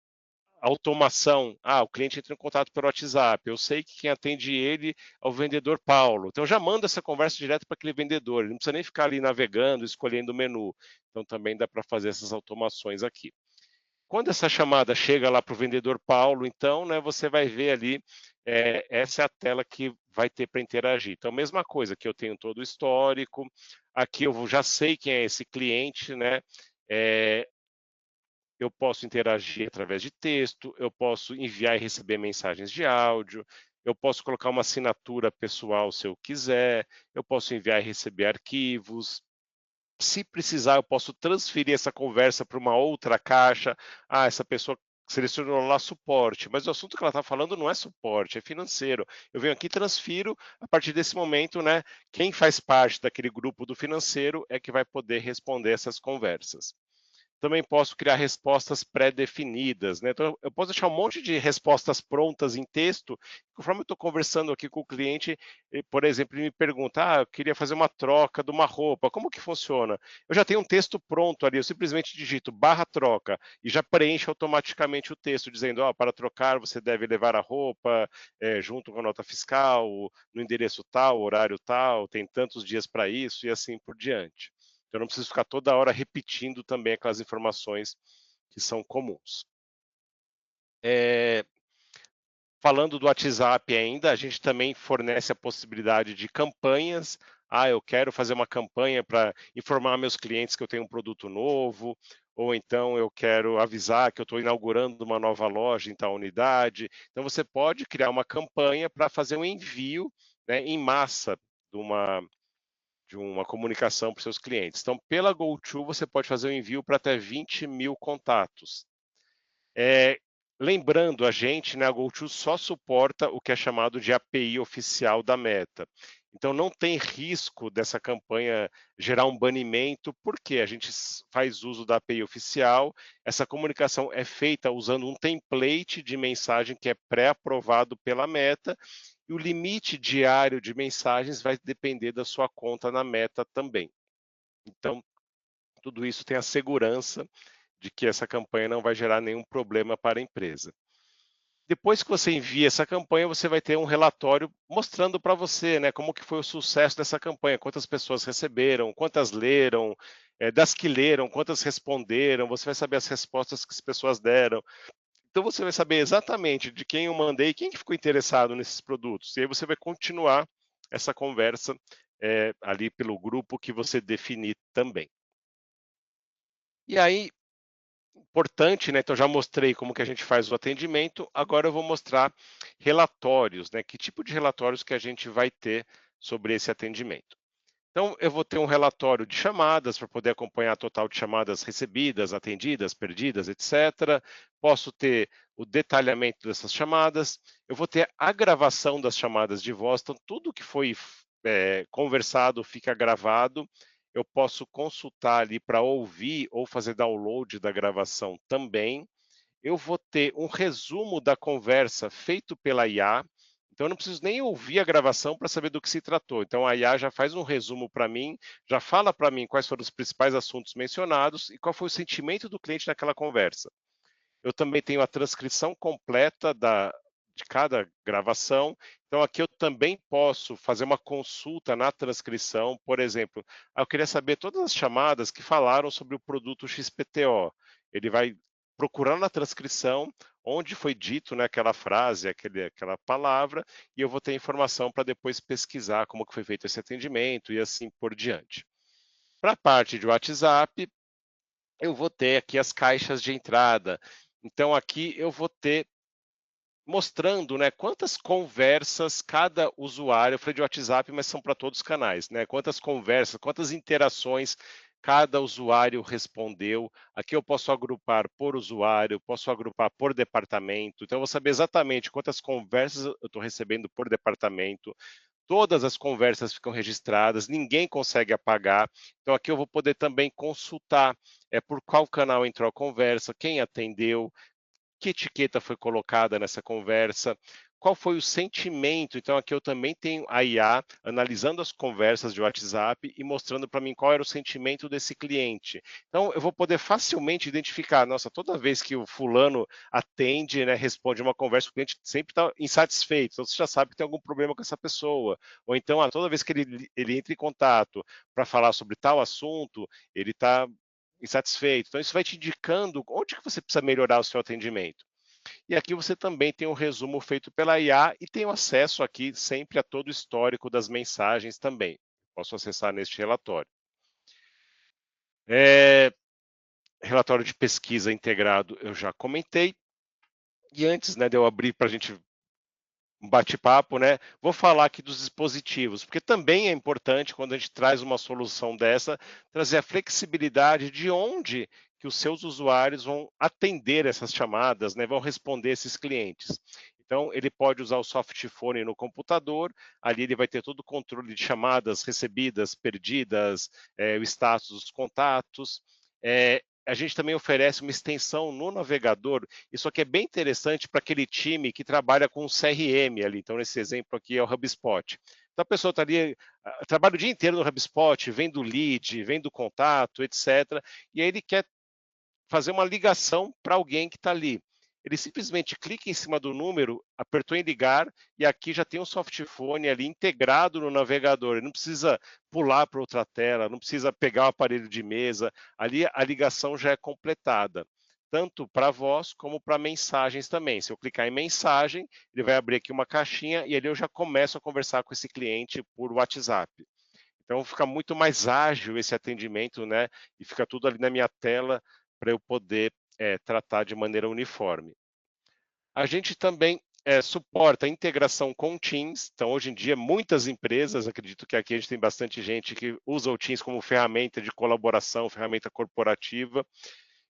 automação. Ah, o cliente entra em contato pelo WhatsApp. Eu sei que quem atende ele é o vendedor Paulo. Então já manda essa conversa direto para aquele vendedor. Ele não precisa nem ficar ali navegando, escolhendo o menu. Então também dá para fazer essas automações aqui. Quando essa chamada chega lá para o vendedor Paulo, então, né, você vai ver ali, essa é a tela que vai ter para interagir. Então, mesma coisa, que eu tenho todo o histórico, aqui eu já sei quem é esse cliente, né? Eu posso interagir através de texto, eu posso enviar e receber mensagens de áudio, eu posso colocar uma assinatura pessoal se eu quiser, eu posso enviar e receber arquivos. Se precisar, eu posso transferir essa conversa para uma outra caixa. Ah, essa pessoa selecionou lá suporte, mas o assunto que ela está falando não é suporte, é financeiro. Eu venho aqui e transfiro, a partir desse momento, né? Quem faz parte daquele grupo do financeiro é que vai poder responder essas conversas. Também posso criar respostas pré-definidas, né? Então, eu posso deixar um monte de respostas prontas em texto. Conforme eu estou conversando aqui com o cliente, por exemplo, ele me pergunta: ah, eu queria fazer uma troca de uma roupa, como que funciona? Eu já tenho um texto pronto ali, eu simplesmente digito /troca e já preenche automaticamente o texto, dizendo: oh, para trocar você deve levar a roupa junto com a nota fiscal, no endereço tal, horário tal, tem tantos dias para isso e assim por diante. Eu não preciso ficar toda hora repetindo também aquelas informações que são comuns. Falando do WhatsApp ainda, a gente também fornece a possibilidade de campanhas. Ah, eu quero fazer uma campanha para informar meus clientes que eu tenho um produto novo, ou então eu quero avisar que eu estou inaugurando uma nova loja em tal unidade. Então você pode criar uma campanha para fazer um envio, né, em massa de uma comunicação para os seus clientes. Então, pela GoTo, você pode fazer um envio para até 20 mil contatos. Lembrando a gente, né, a GoTo só suporta o que é chamado de API oficial da Meta. Então, não tem risco dessa campanha gerar um banimento, porque a gente faz uso da API oficial. Essa comunicação é feita usando um template de mensagem que é pré-aprovado pela Meta, e o limite diário de mensagens vai depender da sua conta na Meta também. Então, tudo isso tem a segurança de que essa campanha não vai gerar nenhum problema para a empresa. Depois que você envia essa campanha, você vai ter um relatório mostrando para você, né, como que foi o sucesso dessa campanha, quantas pessoas receberam, quantas leram, das que leram, quantas responderam, você vai saber as respostas que as pessoas deram. Então você vai saber exatamente de quem eu mandei, quem que ficou interessado nesses produtos. E aí você vai continuar essa conversa ali pelo grupo que você definir também. E aí, importante, né? Então já mostrei como que a gente faz o atendimento, agora eu vou mostrar relatórios, né? Que tipo de relatórios que a gente vai ter sobre esse atendimento. Então, eu vou ter um relatório de chamadas para poder acompanhar o total de chamadas recebidas, atendidas, perdidas, etc. Posso ter o detalhamento dessas chamadas. Eu vou ter a gravação das chamadas de voz. Então, tudo que foi conversado fica gravado. Eu posso consultar ali para ouvir ou fazer download da gravação também. Eu vou ter um resumo da conversa feito pela IA. Então, eu não preciso nem ouvir a gravação para saber do que se tratou. Então, a IA já faz um resumo para mim, já fala para mim quais foram os principais assuntos mencionados e qual foi o sentimento do cliente naquela conversa. Eu também tenho a transcrição completa de cada gravação. Então, aqui eu também posso fazer uma consulta na transcrição. Por exemplo, eu queria saber todas as chamadas que falaram sobre o produto XPTO. Ele vai procurar na transcrição onde foi dito, né, aquela frase, aquela palavra, e eu vou ter informação para depois pesquisar como que foi feito esse atendimento e assim por diante. Para a parte de WhatsApp, eu vou ter aqui as caixas de entrada. Então, aqui eu vou ter mostrando, né, quantas conversas cada usuário, eu falei de WhatsApp, mas são para todos os canais, né? Quantas conversas, quantas interações cada usuário respondeu. Aqui eu posso agrupar por usuário, posso agrupar por departamento. Então, eu vou saber exatamente quantas conversas eu estou recebendo por departamento. Todas as conversas ficam registradas, ninguém consegue apagar. Então, aqui eu vou poder também consultar por qual canal entrou a conversa, quem atendeu, que etiqueta foi colocada nessa conversa, qual foi o sentimento. Então, aqui eu também tenho a IA analisando as conversas de WhatsApp e mostrando para mim qual era o sentimento desse cliente. Então, eu vou poder facilmente identificar, nossa, toda vez que o fulano atende, né, responde uma conversa, o cliente sempre está insatisfeito, então você já sabe que tem algum problema com essa pessoa. Ou então, toda vez que ele entra em contato para falar sobre tal assunto, ele está insatisfeito. Então, isso vai te indicando onde que você precisa melhorar o seu atendimento. E aqui você também tem um resumo feito pela IA e tem acesso aqui sempre a todo o histórico das mensagens também. Posso acessar neste relatório. Relatório de pesquisa integrado eu já comentei. E antes, né, de eu abrir para a gente um bate-papo, né? Vou falar aqui dos dispositivos, porque também é importante quando a gente traz uma solução dessa, trazer a flexibilidade de onde que os seus usuários vão atender essas chamadas, né? Vão responder esses clientes. Então, ele pode usar o softphone no computador, ali ele vai ter todo o controle de chamadas recebidas, perdidas, o status dos contatos. A gente também oferece uma extensão no navegador. Isso aqui é bem interessante para aquele time que trabalha com CRM ali. Então, nesse exemplo aqui é o HubSpot. Então, a pessoa está ali, trabalha o dia inteiro no HubSpot, vendo lead, vendo contato, etc. E aí ele quer fazer uma ligação para alguém que está ali. Ele simplesmente clica em cima do número, apertou em ligar e aqui já tem um softphone ali integrado no navegador. Ele não precisa pular para outra tela, não precisa pegar o aparelho de mesa. Ali a ligação já é completada, tanto para voz como para mensagens também. Se eu clicar em mensagem, ele vai abrir aqui uma caixinha e ali eu já começo a conversar com esse cliente por WhatsApp. Então fica muito mais ágil esse atendimento, né? E fica tudo ali na minha tela para eu poder tratar de maneira uniforme. A gente também suporta a integração com Teams. Então, hoje em dia, muitas empresas, acredito que aqui a gente tem bastante gente que usa o Teams como ferramenta de colaboração, ferramenta corporativa.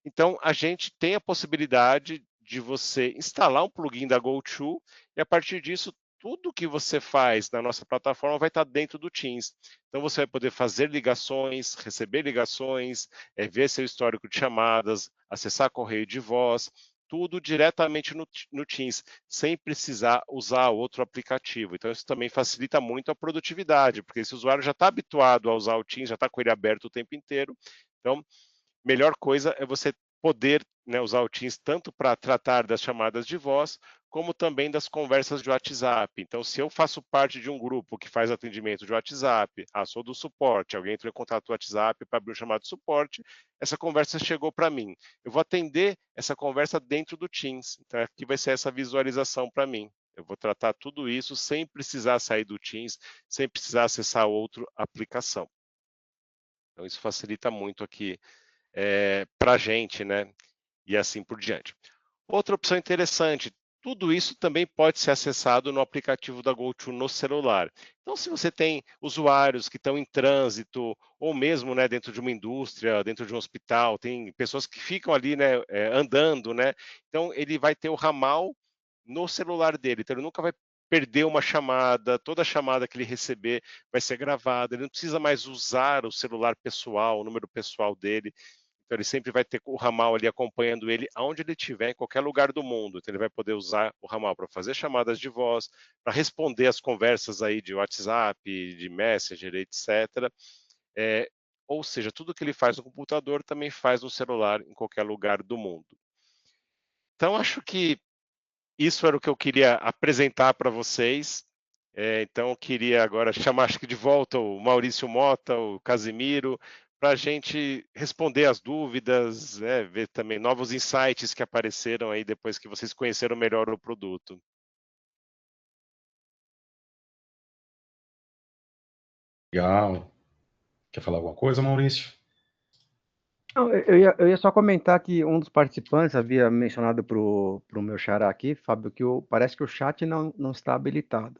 Então, a gente tem a possibilidade de você instalar um plugin da GoTo e, a partir disso, tudo que você faz na nossa plataforma vai estar dentro do Teams. Então, você vai poder fazer ligações, receber ligações, ver seu histórico de chamadas, acessar correio de voz, tudo diretamente no Teams, sem precisar usar outro aplicativo. Então, isso também facilita muito a produtividade, porque esse usuário já está habituado a usar o Teams, já está com ele aberto o tempo inteiro. Então, melhor coisa é você poder, né, usar o Teams tanto para tratar das chamadas de voz, como também das conversas de WhatsApp. Então, se eu faço parte de um grupo que faz atendimento de WhatsApp, sou do suporte, alguém entrou em contato com o WhatsApp para abrir um chamado de suporte, essa conversa chegou para mim. Eu vou atender essa conversa dentro do Teams. Então, aqui vai ser essa visualização para mim. Eu vou tratar tudo isso sem precisar sair do Teams, sem precisar acessar outra aplicação. Então, isso facilita muito aqui para a gente, né? E assim por diante. Outra opção interessante, tudo isso também pode ser acessado no aplicativo da GoTo no celular. Então, se você tem usuários que estão em trânsito, ou mesmo, né, dentro de uma indústria, dentro de um hospital, tem pessoas que ficam ali, né, andando, né? Então, ele vai ter o ramal no celular dele. Então, ele nunca vai perder uma chamada, toda chamada que ele receber vai ser gravada, ele não precisa mais usar o celular pessoal, o número pessoal dele. Então, ele sempre vai ter o ramal ali acompanhando ele aonde ele estiver, em qualquer lugar do mundo. Então, ele vai poder usar o ramal para fazer chamadas de voz, para responder as conversas aí de WhatsApp, de Messenger, etc. Ou seja, tudo que ele faz no computador também faz no celular, em qualquer lugar do mundo. Então, acho que isso era o que eu queria apresentar para vocês. Então, eu queria agora chamar, acho que de volta o Maurício Mota, o Casimiro, para a gente responder as dúvidas, ver também novos insights que apareceram aí depois que vocês conheceram melhor o produto. Legal. Quer falar alguma coisa, Maurício? Não, eu ia só comentar que um dos participantes havia mencionado para o meu xará aqui, Fábio, que parece que o chat não está habilitado.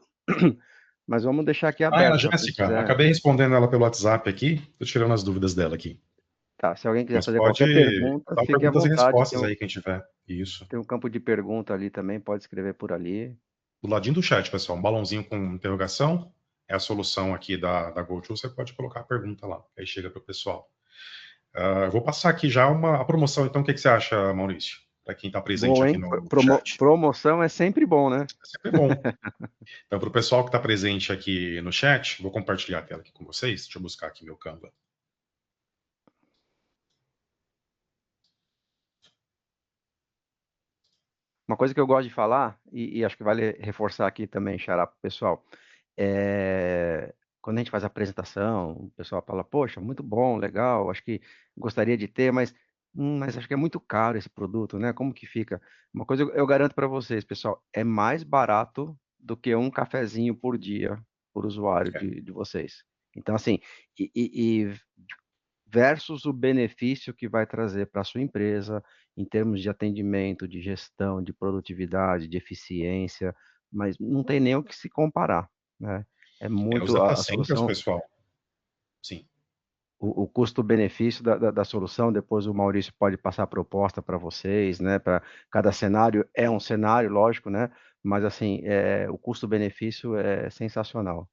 Mas vamos deixar aqui É a aberto para quem Jéssica. quiser. Acabei respondendo ela pelo WhatsApp aqui. Estou tirando as dúvidas dela aqui. Tá, se alguém quiser Mas fazer pode qualquer pergunta, dar fique à perguntas e vontade. respostas aí, quem tiver. Isso. Tem um campo de pergunta ali também, pode escrever por ali. Do ladinho do chat, pessoal, um balãozinho com interrogação é a solução aqui da GoTo. Você pode colocar a pergunta lá, aí chega para o pessoal. Eu vou passar aqui já a promoção, então, o que você acha, Maurício? Para quem está presente Bom, aqui hein? no chat. Promoção é sempre bom, né? É sempre bom. Então, para o pessoal que está presente aqui no chat, vou compartilhar a tela aqui com vocês. Deixa eu buscar aqui meu Canva. Uma coisa que eu gosto de falar, e acho que vale reforçar aqui também, Xará, para o pessoal, quando a gente faz a apresentação, o pessoal fala, poxa, muito bom, legal, acho que gostaria de ter, mas acho que é muito caro esse produto, né? Como que fica? Uma coisa eu garanto para vocês, pessoal, é mais barato do que um cafezinho por dia por usuário É, de vocês. Então, assim, e versus o benefício que vai trazer para a sua empresa em termos de atendimento, de gestão, de produtividade, de eficiência, mas não tem nem o que se comparar, né? É os muito data a centers, solução, pessoal, sim. o custo-benefício da solução, depois o Maurício pode passar a proposta para vocês, né? Para cada cenário é um cenário, lógico, né? Mas assim, o custo-benefício é sensacional.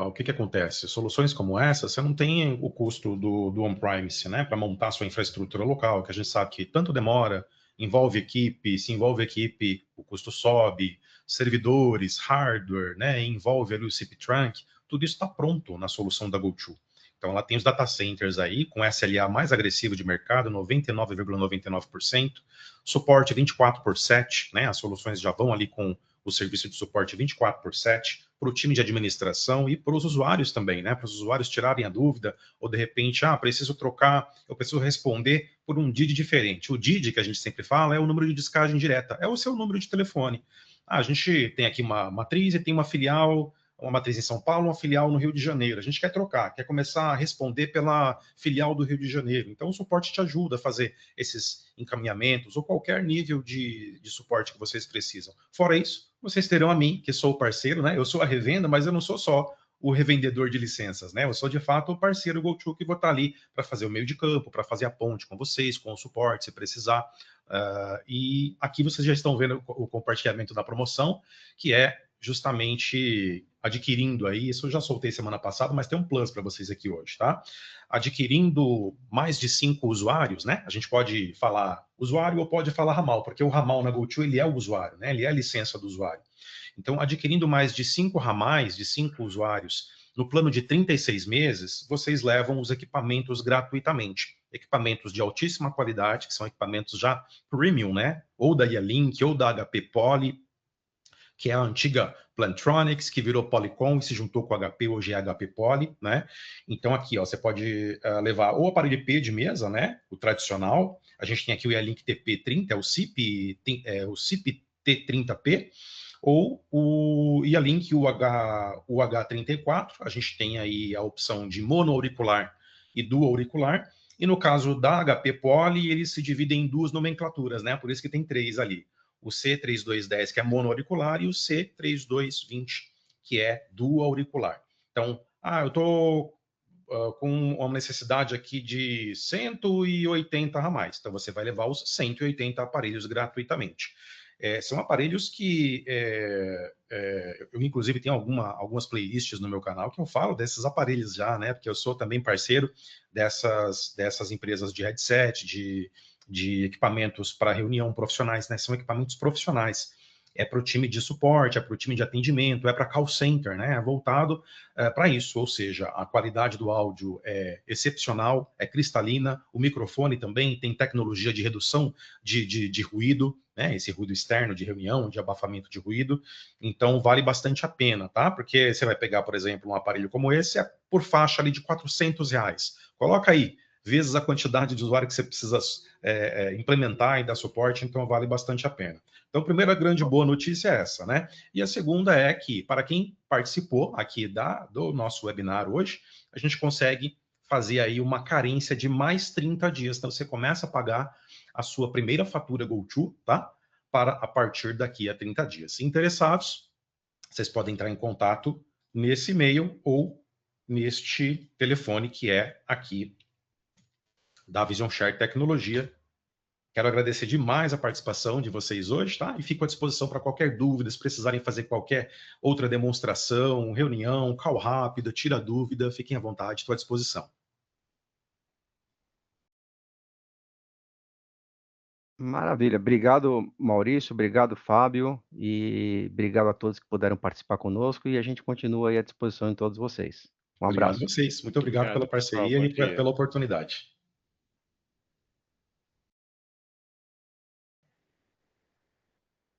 O que acontece? Soluções como essa, você não tem o custo do on-premise, né, para montar sua infraestrutura local, que a gente sabe que tanto demora, envolve equipe, se envolve equipe, o custo sobe, servidores, hardware, né, envolve ali o CP Trunk, tudo isso está pronto na solução da GoTo. Então, ela tem os data centers aí, com SLA mais agressivo de mercado, 99,99%, suporte 24/7, né, as soluções já vão ali com o serviço de suporte 24/7, para o time de administração e para os usuários também, né? Para os usuários tirarem a dúvida, ou de repente, preciso trocar, eu preciso responder por um DID diferente. O DID, que a gente sempre fala, é o número de descagem direta, é o seu número de telefone. A gente tem aqui uma matriz e tem uma filial, uma matriz em São Paulo, uma filial no Rio de Janeiro. A gente quer trocar, quer começar a responder pela filial do Rio de Janeiro. Então, o suporte te ajuda a fazer esses encaminhamentos ou qualquer nível de suporte que vocês precisam. Fora isso, vocês terão a mim, que sou o parceiro, né? Eu sou a revenda, mas eu não sou só o revendedor de licenças, né? Eu sou de fato o parceiro GoTo que vou estar ali para fazer o meio de campo, para fazer a ponte com vocês, com o suporte, se precisar. E aqui vocês já estão vendo o compartilhamento da promoção, que é justamente adquirindo aí, isso eu já soltei semana passada, mas tem um plus para vocês aqui hoje, tá? Adquirindo mais de 5 usuários, né? A gente pode falar usuário ou pode falar ramal, porque o ramal na GoTo ele é o usuário, né? Ele é a licença do usuário. Então, adquirindo mais de 5 ramais, de 5 usuários, no plano de 36 meses, vocês levam os equipamentos gratuitamente. Equipamentos de altíssima qualidade, que são equipamentos já premium, né? Ou da Yealink, ou da HP Poly, que é a antiga Plantronics, que virou Polycom e se juntou com a HP, hoje é a HP Poly, né? Então aqui, ó, você pode levar o aparelho P de mesa, né? O tradicional. A gente tem aqui o Yealink TP30, o CIP T30P, ou o Yealink UH34. A gente tem aí a opção de monoauricular e dual auricular. E no caso da HP Poly, eles se dividem em duas nomenclaturas, né? Por isso que tem 3 ali. O C3210, que é monoauricular, e o C3220, que é dual auricular. Então, eu estou com uma necessidade aqui de 180 ramais. Então, você vai levar os 180 aparelhos gratuitamente. São aparelhos que eu, inclusive, tenho algumas playlists no meu canal que eu falo desses aparelhos já, né? Porque eu sou também parceiro dessas empresas de headset, de equipamentos para reunião profissionais, né? São equipamentos profissionais. É para o time de suporte, é para o time de atendimento, é para call center, né? É voltado para isso, ou seja, a qualidade do áudio é excepcional, é cristalina, o microfone também tem tecnologia de redução de ruído, né? Esse ruído externo de reunião, de abafamento de ruído, então vale bastante a pena, tá? Porque você vai pegar, por exemplo, um aparelho como esse, é por faixa ali de R$400. Coloca aí, vezes a quantidade de usuário que você precisa implementar e dar suporte, então vale bastante a pena. Então, a primeira grande boa notícia é essa, né? E a segunda é que, para quem participou aqui do nosso webinar hoje, a gente consegue fazer aí uma carência de mais 30 dias. Então, você começa a pagar a sua primeira fatura GoTo, tá? Para a partir daqui a 30 dias. Se interessados, vocês podem entrar em contato nesse e-mail ou neste telefone que é aqui da Vision Share Tecnologia. Quero agradecer demais a participação de vocês hoje, tá? E fico à disposição para qualquer dúvida, se precisarem fazer qualquer outra demonstração, reunião, call rápida, tira dúvida, fiquem à vontade, estou à disposição. Maravilha. Obrigado, Maurício. Obrigado, Fábio. E obrigado a todos que puderam participar conosco. E a gente continua aí à disposição de todos vocês. Um Obrigado abraço. a vocês. Muito obrigado pela Obrigado, pessoal. parceria Bom e dia. pela oportunidade.